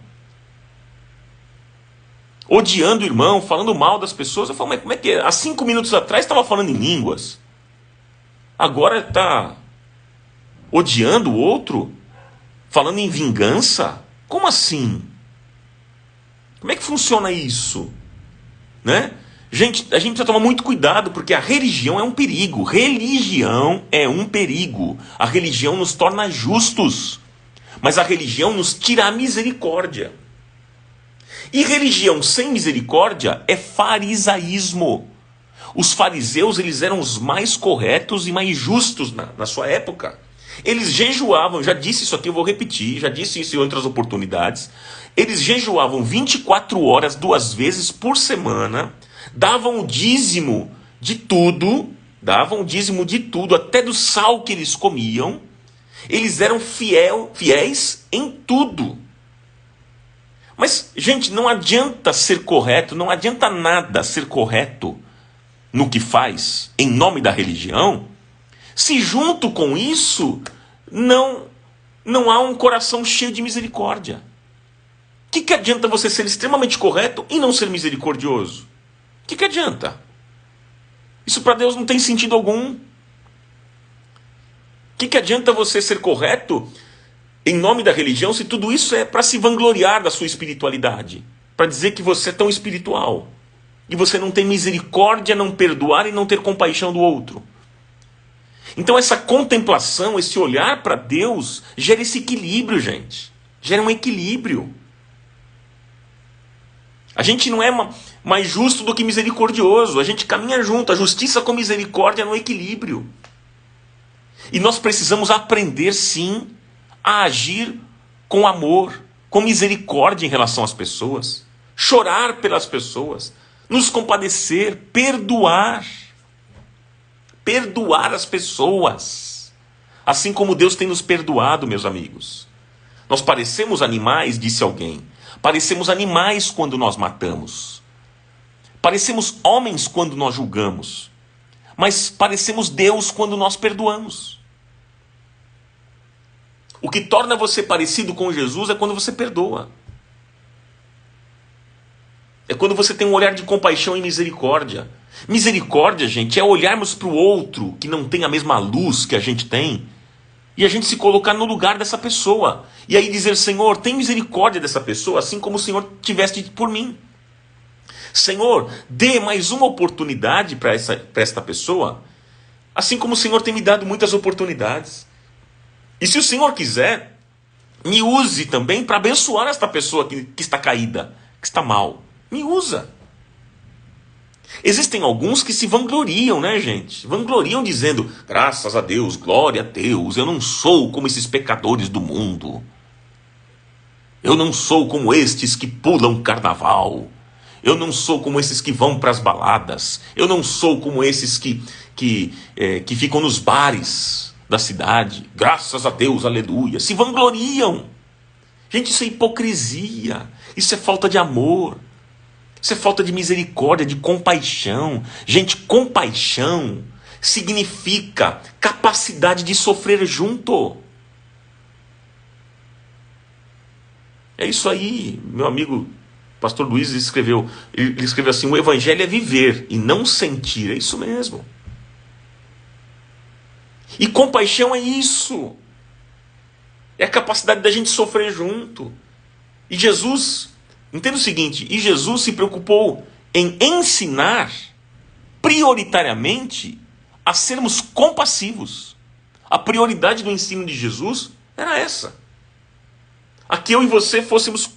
Odiando o irmão, falando mal das pessoas. Eu falo, mas como é que é? Há 5 minutos atrás estava falando em línguas. Agora está odiando o outro? Falando em vingança? Como assim? Como é que funciona isso? Né? Gente, a gente precisa tomar muito cuidado, porque a religião é um perigo. Religião é um perigo. A religião nos torna justos, mas a religião nos tira a misericórdia. E religião sem misericórdia é farisaísmo. Os fariseus, eles eram os mais corretos e mais justos na sua época. Eles jejuavam, já disse isso aqui, eu vou repetir, já disse isso em outras oportunidades. Eles jejuavam 24 horas, 2 vezes por semana, davam o dízimo de tudo, até do sal que eles comiam. Eles eram fiéis em tudo. Mas, gente, não adianta ser correto, não adianta nada ser correto no que faz, em nome da religião, se junto com isso não há um coração cheio de misericórdia. O que adianta você ser extremamente correto e não ser misericordioso? O que adianta? Isso para Deus não tem sentido algum. O que adianta você ser correto em nome da religião se tudo isso é para se vangloriar da sua espiritualidade? Para dizer que você é tão espiritual. E você não tem misericórdia, não perdoar e não ter compaixão do outro. Então essa contemplação, esse olhar para Deus, gera esse equilíbrio, gente. gera um equilíbrio. A gente não é mais justo do que misericordioso. A gente caminha junto. A justiça com misericórdia no equilíbrio. E nós precisamos aprender, sim, a agir com amor, com misericórdia em relação às pessoas. Chorar pelas pessoas. Nos compadecer. Perdoar. Perdoar as pessoas. Assim como Deus tem nos perdoado, meus amigos. Nós parecemos animais, disse alguém. Parecemos animais quando nós matamos. Parecemos homens quando nós julgamos. Mas parecemos Deus quando nós perdoamos. O que torna você parecido com Jesus é quando você perdoa. É quando você tem um olhar de compaixão e misericórdia. Misericórdia, gente, é olharmos para o outro que não tem a mesma luz que a gente tem e a gente se colocar no lugar dessa pessoa. E aí dizer, Senhor, tem misericórdia dessa pessoa, assim como o Senhor tiveste por mim. Senhor, dê mais uma oportunidade para esta pessoa, assim como o Senhor tem me dado muitas oportunidades. E se o Senhor quiser, me use também para abençoar esta pessoa que está caída, que está mal. Me usa. Existem alguns que se vangloriam, né, gente? Vangloriam dizendo, graças a Deus, glória a Deus, eu não sou como esses pecadores do mundo. Eu não sou como estes que pulam carnaval. Eu não sou como esses que vão para as baladas. Eu não sou como esses que ficam nos bares da cidade. Graças a Deus, aleluia. Se vangloriam. Gente, isso é hipocrisia. Isso é falta de amor. Isso é falta de misericórdia, de compaixão. Gente, compaixão significa capacidade de sofrer junto. É isso aí, meu amigo pastor Luiz escreveu. Ele escreveu assim, o evangelho é viver e não sentir. É isso mesmo. E compaixão é isso. É a capacidade da gente sofrer junto. E Jesus, entenda o seguinte, e Jesus se preocupou em ensinar prioritariamente a sermos compassivos. A prioridade do ensino de Jesus era essa. A que eu e você fôssemos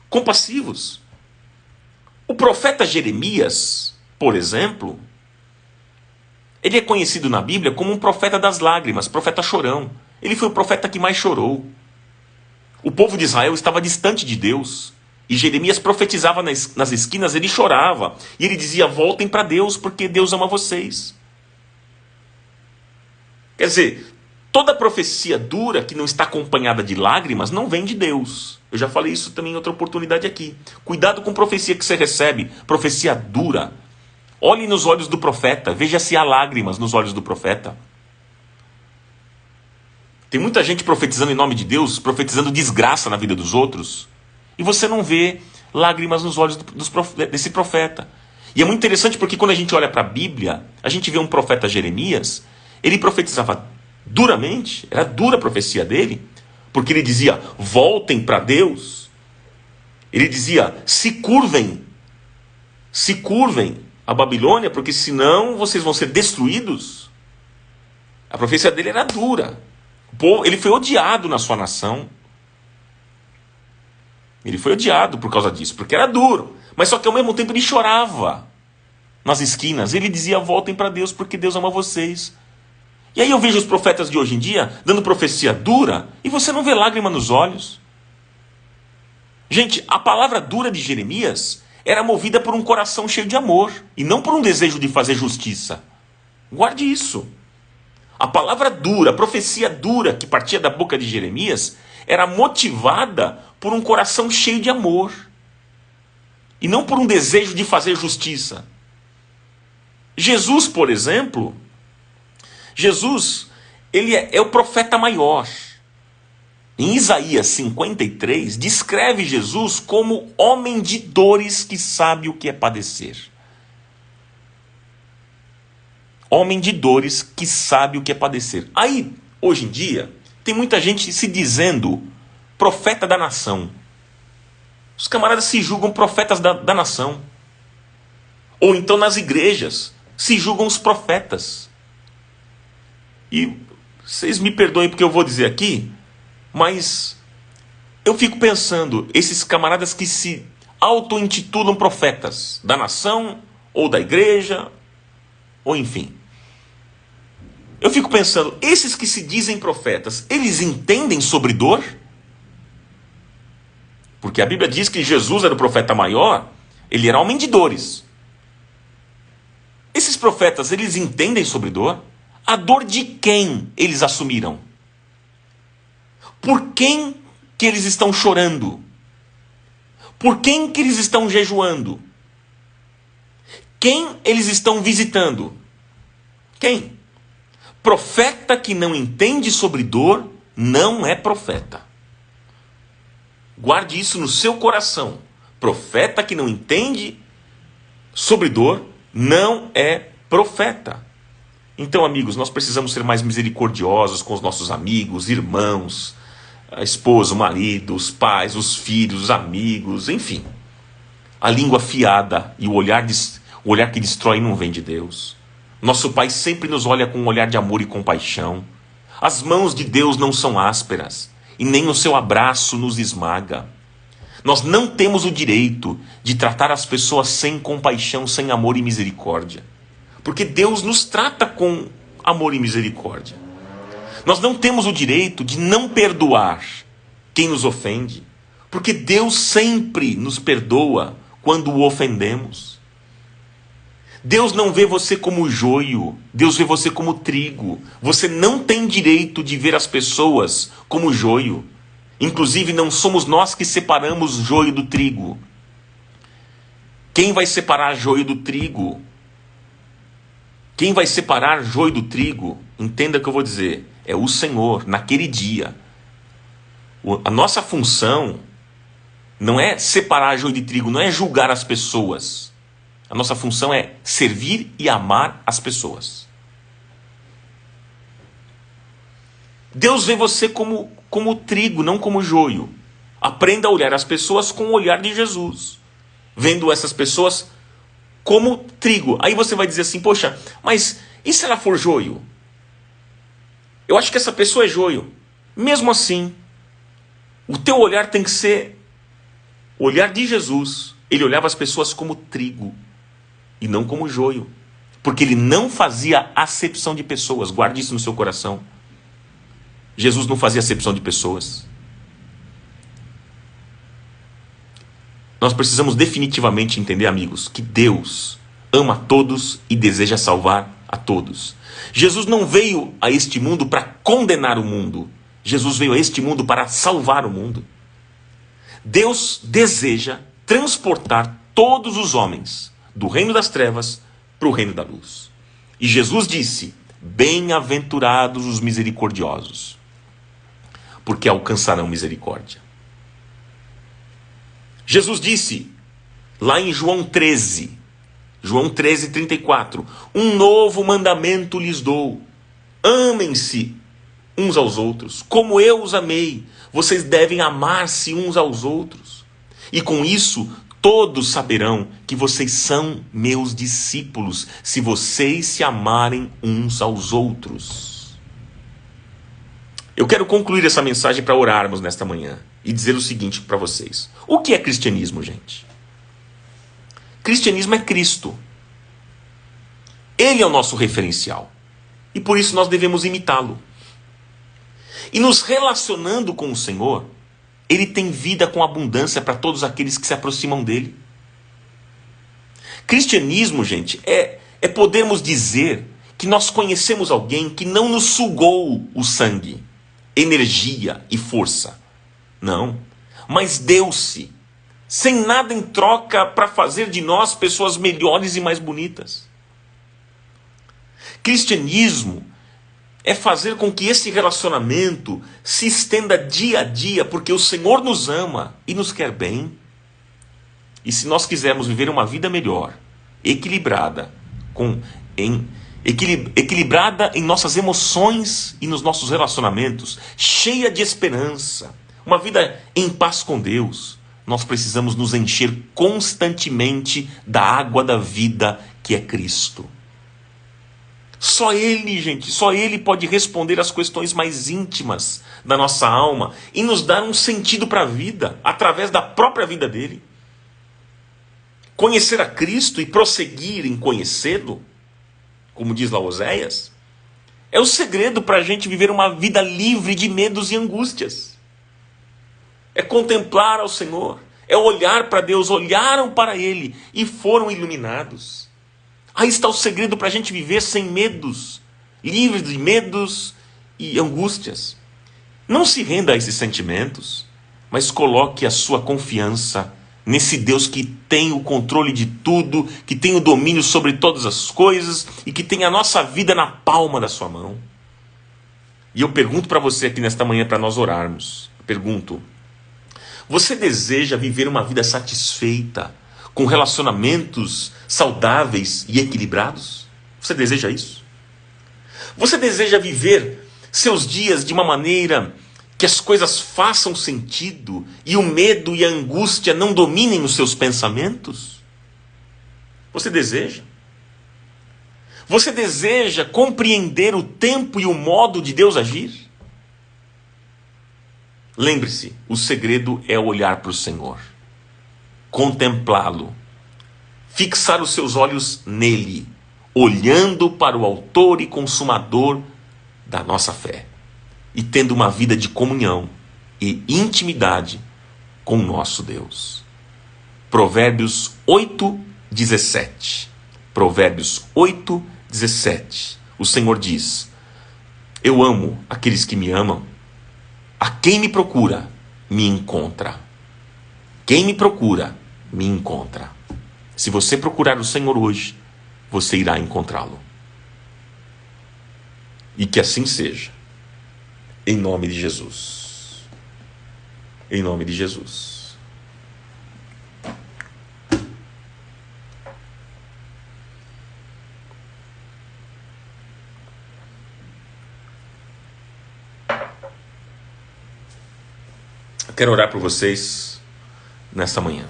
compassivos. O profeta Jeremias, por exemplo, ele é conhecido na Bíblia como um profeta das lágrimas, profeta chorão. Ele foi o profeta que mais chorou. O povo de Israel estava distante de Deus. E Jeremias profetizava nas esquinas, ele chorava. E ele dizia, voltem para Deus, porque Deus ama vocês. Quer dizer, toda profecia dura que não está acompanhada de lágrimas não vem de Deus. Eu já falei isso também em outra oportunidade aqui. Cuidado com profecia que você recebe, profecia dura. Olhe nos olhos do profeta, veja se há lágrimas nos olhos do profeta. Tem muita gente profetizando em nome de Deus, profetizando desgraça na vida dos outros. E você não vê lágrimas nos olhos desse profeta. E é muito interessante porque quando a gente olha para a Bíblia, a gente vê um profeta Jeremias, ele profetizava duramente, era dura a profecia dele, porque ele dizia, voltem para Deus. Ele dizia, se curvem a Babilônia, porque senão vocês vão ser destruídos. A profecia dele era dura. Ele foi odiado na sua nação. Ele foi odiado por causa disso, porque era duro. Mas só que ao mesmo tempo ele chorava nas esquinas. Ele dizia, voltem para Deus, porque Deus ama vocês. E aí eu vejo os profetas de hoje em dia dando profecia dura e você não vê lágrima nos olhos. Gente, a palavra dura de Jeremias era movida por um coração cheio de amor e não por um desejo de fazer justiça. Guarde isso. A palavra dura, a profecia dura que partia da boca de Jeremias era motivada por um coração cheio de amor e não por um desejo de fazer justiça. Jesus, por exemplo, ele é o profeta maior. Em Isaías 53, descreve Jesus como homem de dores que sabe o que é padecer. Homem de dores que sabe o que é padecer. Aí, hoje em dia, tem muita gente se dizendo profeta da nação. Os camaradas se julgam profetas da nação. Ou então nas igrejas se julgam os profetas. E vocês me perdoem porque eu vou dizer aqui, mas Eu fico pensando, esses camaradas que se auto-intitulam profetas da nação, ou da igreja, ou enfim. Eu fico pensando, esses que se dizem profetas, eles entendem sobre dor? Porque a Bíblia diz que Jesus era o profeta maior, ele era homem de dores. Esses profetas, eles entendem sobre dor? A dor de quem eles assumiram? Por quem que eles estão chorando? Por quem que eles estão jejuando? Quem eles estão visitando? Quem? Profeta que não entende sobre dor não é profeta. Guarde isso no seu coração. Profeta que não entende sobre dor não é profeta. Então, amigos, nós precisamos ser mais misericordiosos com os nossos amigos, irmãos, a esposa, o marido, os pais, os filhos, os amigos, enfim. A língua afiada e o olhar que destrói não vem de Deus. Nosso Pai sempre nos olha com um olhar de amor e compaixão. As mãos de Deus não são ásperas e nem o seu abraço nos esmaga. Nós não temos o direito de tratar as pessoas sem compaixão, sem amor e misericórdia. Porque Deus nos trata com amor e misericórdia. Nós não temos o direito de não perdoar quem nos ofende. Porque Deus sempre nos perdoa quando o ofendemos. Deus não vê você como joio, Deus vê você como trigo. Você não tem direito de ver as pessoas como joio. Inclusive, não somos nós que separamos joio do trigo. Quem vai separar joio do trigo? Quem vai separar joio do trigo? Entenda o que eu vou dizer. É o Senhor, naquele dia. A nossa função não é separar joio de trigo, não é julgar as pessoas. A nossa função é servir e amar as pessoas. Deus vê você como trigo, não como joio. Aprenda a olhar as pessoas com o olhar de Jesus. Vendo essas pessoas como trigo. Aí você vai dizer assim, poxa, mas e se ela for joio? Eu acho que essa pessoa é joio. Mesmo assim, o teu olhar tem que ser o olhar de Jesus. Ele olhava as pessoas como trigo e não como joio. Porque ele não fazia acepção de pessoas. Guarde isso no seu coração. Jesus não fazia acepção de pessoas. Nós precisamos definitivamente entender, amigos, que Deus ama a todos e deseja salvar a todos. Jesus não veio a este mundo para condenar o mundo. Jesus veio a este mundo para salvar o mundo. Deus deseja transportar todos os homens do reino das trevas para o reino da luz. E Jesus disse, bem-aventurados os misericordiosos, porque alcançarão misericórdia. Jesus disse, lá em João 13, 34, um novo mandamento lhes dou, amem-se uns aos outros, como eu os amei, vocês devem amar-se uns aos outros, e com isso todos saberão que vocês são meus discípulos, se vocês se amarem uns aos outros. Eu quero concluir essa mensagem para orarmos nesta manhã e dizer o seguinte para vocês. O que é cristianismo, gente? Cristianismo é Cristo. Ele é o nosso referencial. E por isso nós devemos imitá-lo. E nos relacionando com o Senhor, Ele tem vida com abundância para todos aqueles que se aproximam dele. Cristianismo, gente, é podermos dizer que nós conhecemos alguém que não nos sugou o sangue, energia e força. Não, mas deu-se, sem nada em troca para fazer de nós pessoas melhores e mais bonitas. Cristianismo é fazer com que esse relacionamento se estenda dia a dia, porque o Senhor nos ama e nos quer bem. E se nós quisermos viver uma vida melhor, equilibrada, equilibrada em nossas emoções e nos nossos relacionamentos, cheia de esperança, uma vida em paz com Deus, nós precisamos nos encher constantemente da água da vida que é Cristo. Só Ele, gente, só Ele pode responder às questões mais íntimas da nossa alma e nos dar um sentido para a vida, através da própria vida dele. Conhecer a Cristo e prosseguir em conhecê-lo, como diz lá Oséias, é o segredo para a gente viver uma vida livre de medos e angústias. É contemplar ao Senhor, é olhar para Deus. Olharam para Ele e foram iluminados. Aí está o segredo para a gente viver sem medos, livre de medos e angústias. Não se renda a esses sentimentos, mas coloque a sua confiança nesse Deus que tem o controle de tudo, que tem o domínio sobre todas as coisas e que tem a nossa vida na palma da sua mão. E eu pergunto para você aqui nesta manhã, para nós orarmos, pergunto: você deseja viver uma vida satisfeita, com relacionamentos saudáveis e equilibrados? Você deseja isso? Você deseja viver seus dias de uma maneira que as coisas façam sentido e o medo e a angústia não dominem os seus pensamentos? Você deseja? Você deseja compreender o tempo e o modo de Deus agir? Lembre-se, o segredo é olhar para o Senhor, contemplá-lo, fixar os seus olhos nele, olhando para o autor e consumador da nossa fé, e tendo uma vida de comunhão e intimidade com o nosso Deus. Provérbios 8:17. Provérbios 8:17. O Senhor diz: eu amo aqueles que me amam. A quem me procura, me encontra. Quem me procura, me encontra. Se você procurar o Senhor hoje, você irá encontrá-lo. E que assim seja. Em nome de Jesus. Em nome de Jesus. Eu quero orar por vocês nesta manhã,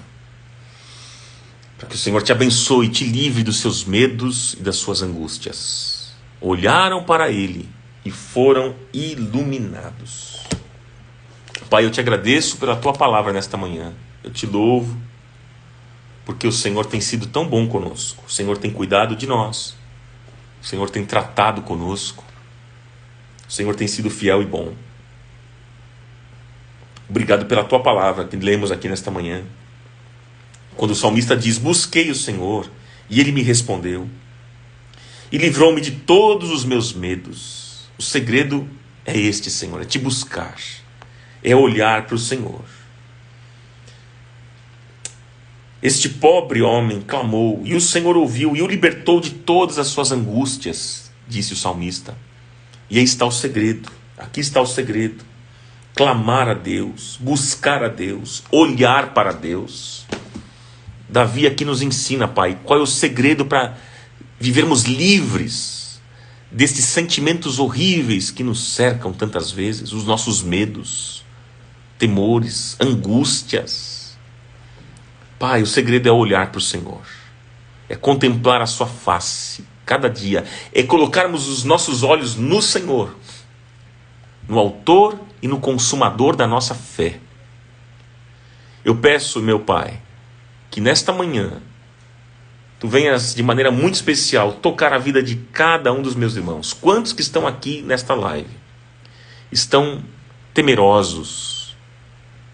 para que o Senhor te abençoe e te livre dos seus medos e das suas angústias. Olharam para Ele e foram iluminados. Pai, eu te agradeço pela Tua palavra nesta manhã. Eu te louvo, porque o Senhor tem sido tão bom conosco. O Senhor tem cuidado de nós. O Senhor tem tratado conosco. O Senhor tem sido fiel e bom. Obrigado pela Tua palavra que lemos aqui nesta manhã. Quando o salmista diz: busquei o Senhor e Ele me respondeu e livrou-me de todos os meus medos. O segredo é este, Senhor, é te buscar, é olhar para o Senhor. Este pobre homem clamou e o Senhor ouviu e o libertou de todas as suas angústias, disse o salmista. E aí está o segredo, aqui está o segredo: clamar a Deus, buscar a Deus, olhar para Deus. Davi aqui nos ensina, Pai, qual é o segredo para vivermos livres destes sentimentos horríveis que nos cercam tantas vezes, os nossos medos, temores, angústias. Pai, o segredo é olhar para o Senhor, é contemplar a sua face cada dia, é colocarmos os nossos olhos no Senhor, no autor e no consumador da nossa fé. Eu peço, meu Pai, que nesta manhã Tu venhas de maneira muito especial tocar a vida de cada um dos meus irmãos. Quantos que estão aqui nesta live estão temerosos,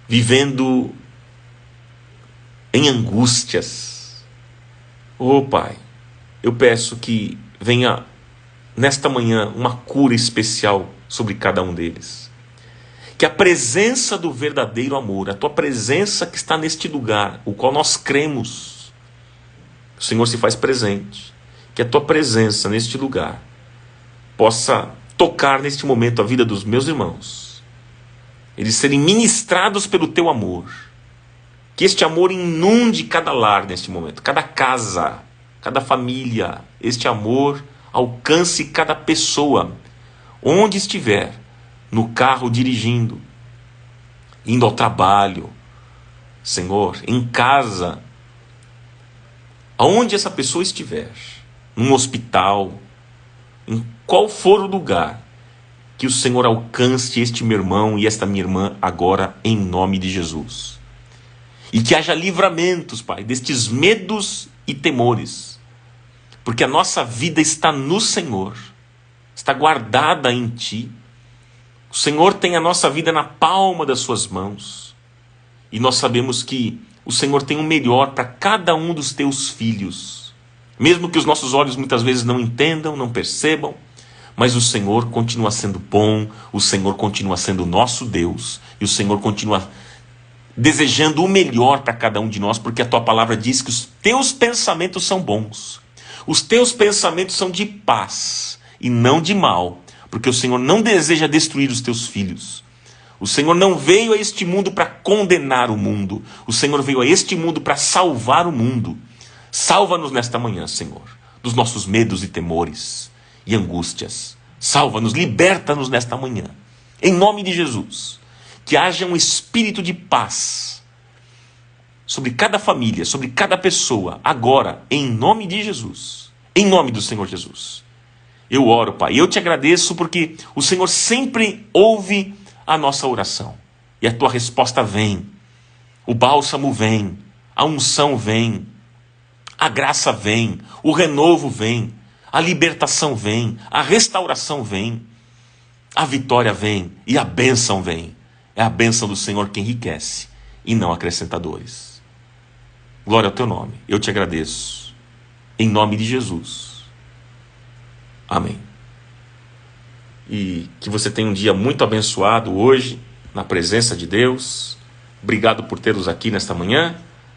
vivendo em angústias? Oh Pai, eu peço que venha nesta manhã uma cura especial sobre cada um deles. Que a presença do verdadeiro amor, a Tua presença que está neste lugar, o qual nós cremos, o Senhor se faz presente, que a Tua presença neste lugar possa tocar neste momento a vida dos meus irmãos, eles serem ministrados pelo Teu amor, que este amor inunde cada lar neste momento, cada casa, cada família. Este amor alcance cada pessoa, onde estiver, no carro dirigindo, indo ao trabalho, Senhor, em casa, aonde essa pessoa estiver, num hospital, em qual for o lugar, que o Senhor alcance este meu irmão e esta minha irmã agora, em nome de Jesus. E que haja livramentos, Pai, destes medos e temores, porque a nossa vida está no Senhor, está guardada em Ti. O Senhor tem a nossa vida na palma das suas mãos, e nós sabemos que o Senhor tem o melhor para cada um dos Teus filhos, mesmo que os nossos olhos muitas vezes não entendam, não percebam, mas o Senhor continua sendo bom, o Senhor continua sendo nosso Deus, e o Senhor continua desejando o melhor para cada um de nós, porque a Tua palavra diz que os Teus pensamentos são bons, os Teus pensamentos são de paz e não de mal, porque o Senhor não deseja destruir os Teus filhos. O Senhor não veio a este mundo para condenar o mundo, o Senhor veio a este mundo para salvar o mundo. Salva-nos nesta manhã, Senhor, dos nossos medos e temores e angústias. Salva-nos, liberta-nos nesta manhã, em nome de Jesus. Que haja um espírito de paz sobre cada família, sobre cada pessoa, agora, em nome de Jesus, em nome do Senhor Jesus. Eu oro, Pai, eu te agradeço porque o Senhor sempre ouve a nossa oração, e a Tua resposta vem, o bálsamo vem, a unção vem, a graça vem, o renovo vem, a libertação vem, a restauração vem, a vitória vem e a bênção vem. É a bênção do Senhor que enriquece e não acrescenta dores. Glória ao Teu nome, eu te agradeço, em nome de Jesus. Amém. E que você tenha um dia muito abençoado hoje, na presença de Deus. Obrigado por tê-los aqui nesta manhã.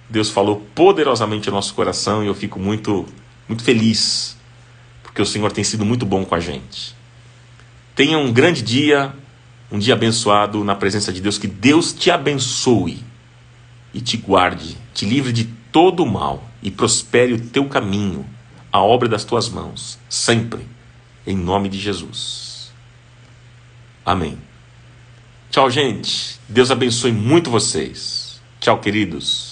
Deus falou poderosamente ao nosso coração e eu fico muito feliz, porque o Senhor tem sido muito bom com a gente. Tenha um grande dia, um dia abençoado na presença de Deus. Que Deus te abençoe e te guarde, te livre de todo o mal e prospere o teu caminho, a obra das tuas mãos, sempre, em nome de Jesus. Amém. Tchau, gente. Deus abençoe muito vocês. Tchau, queridos.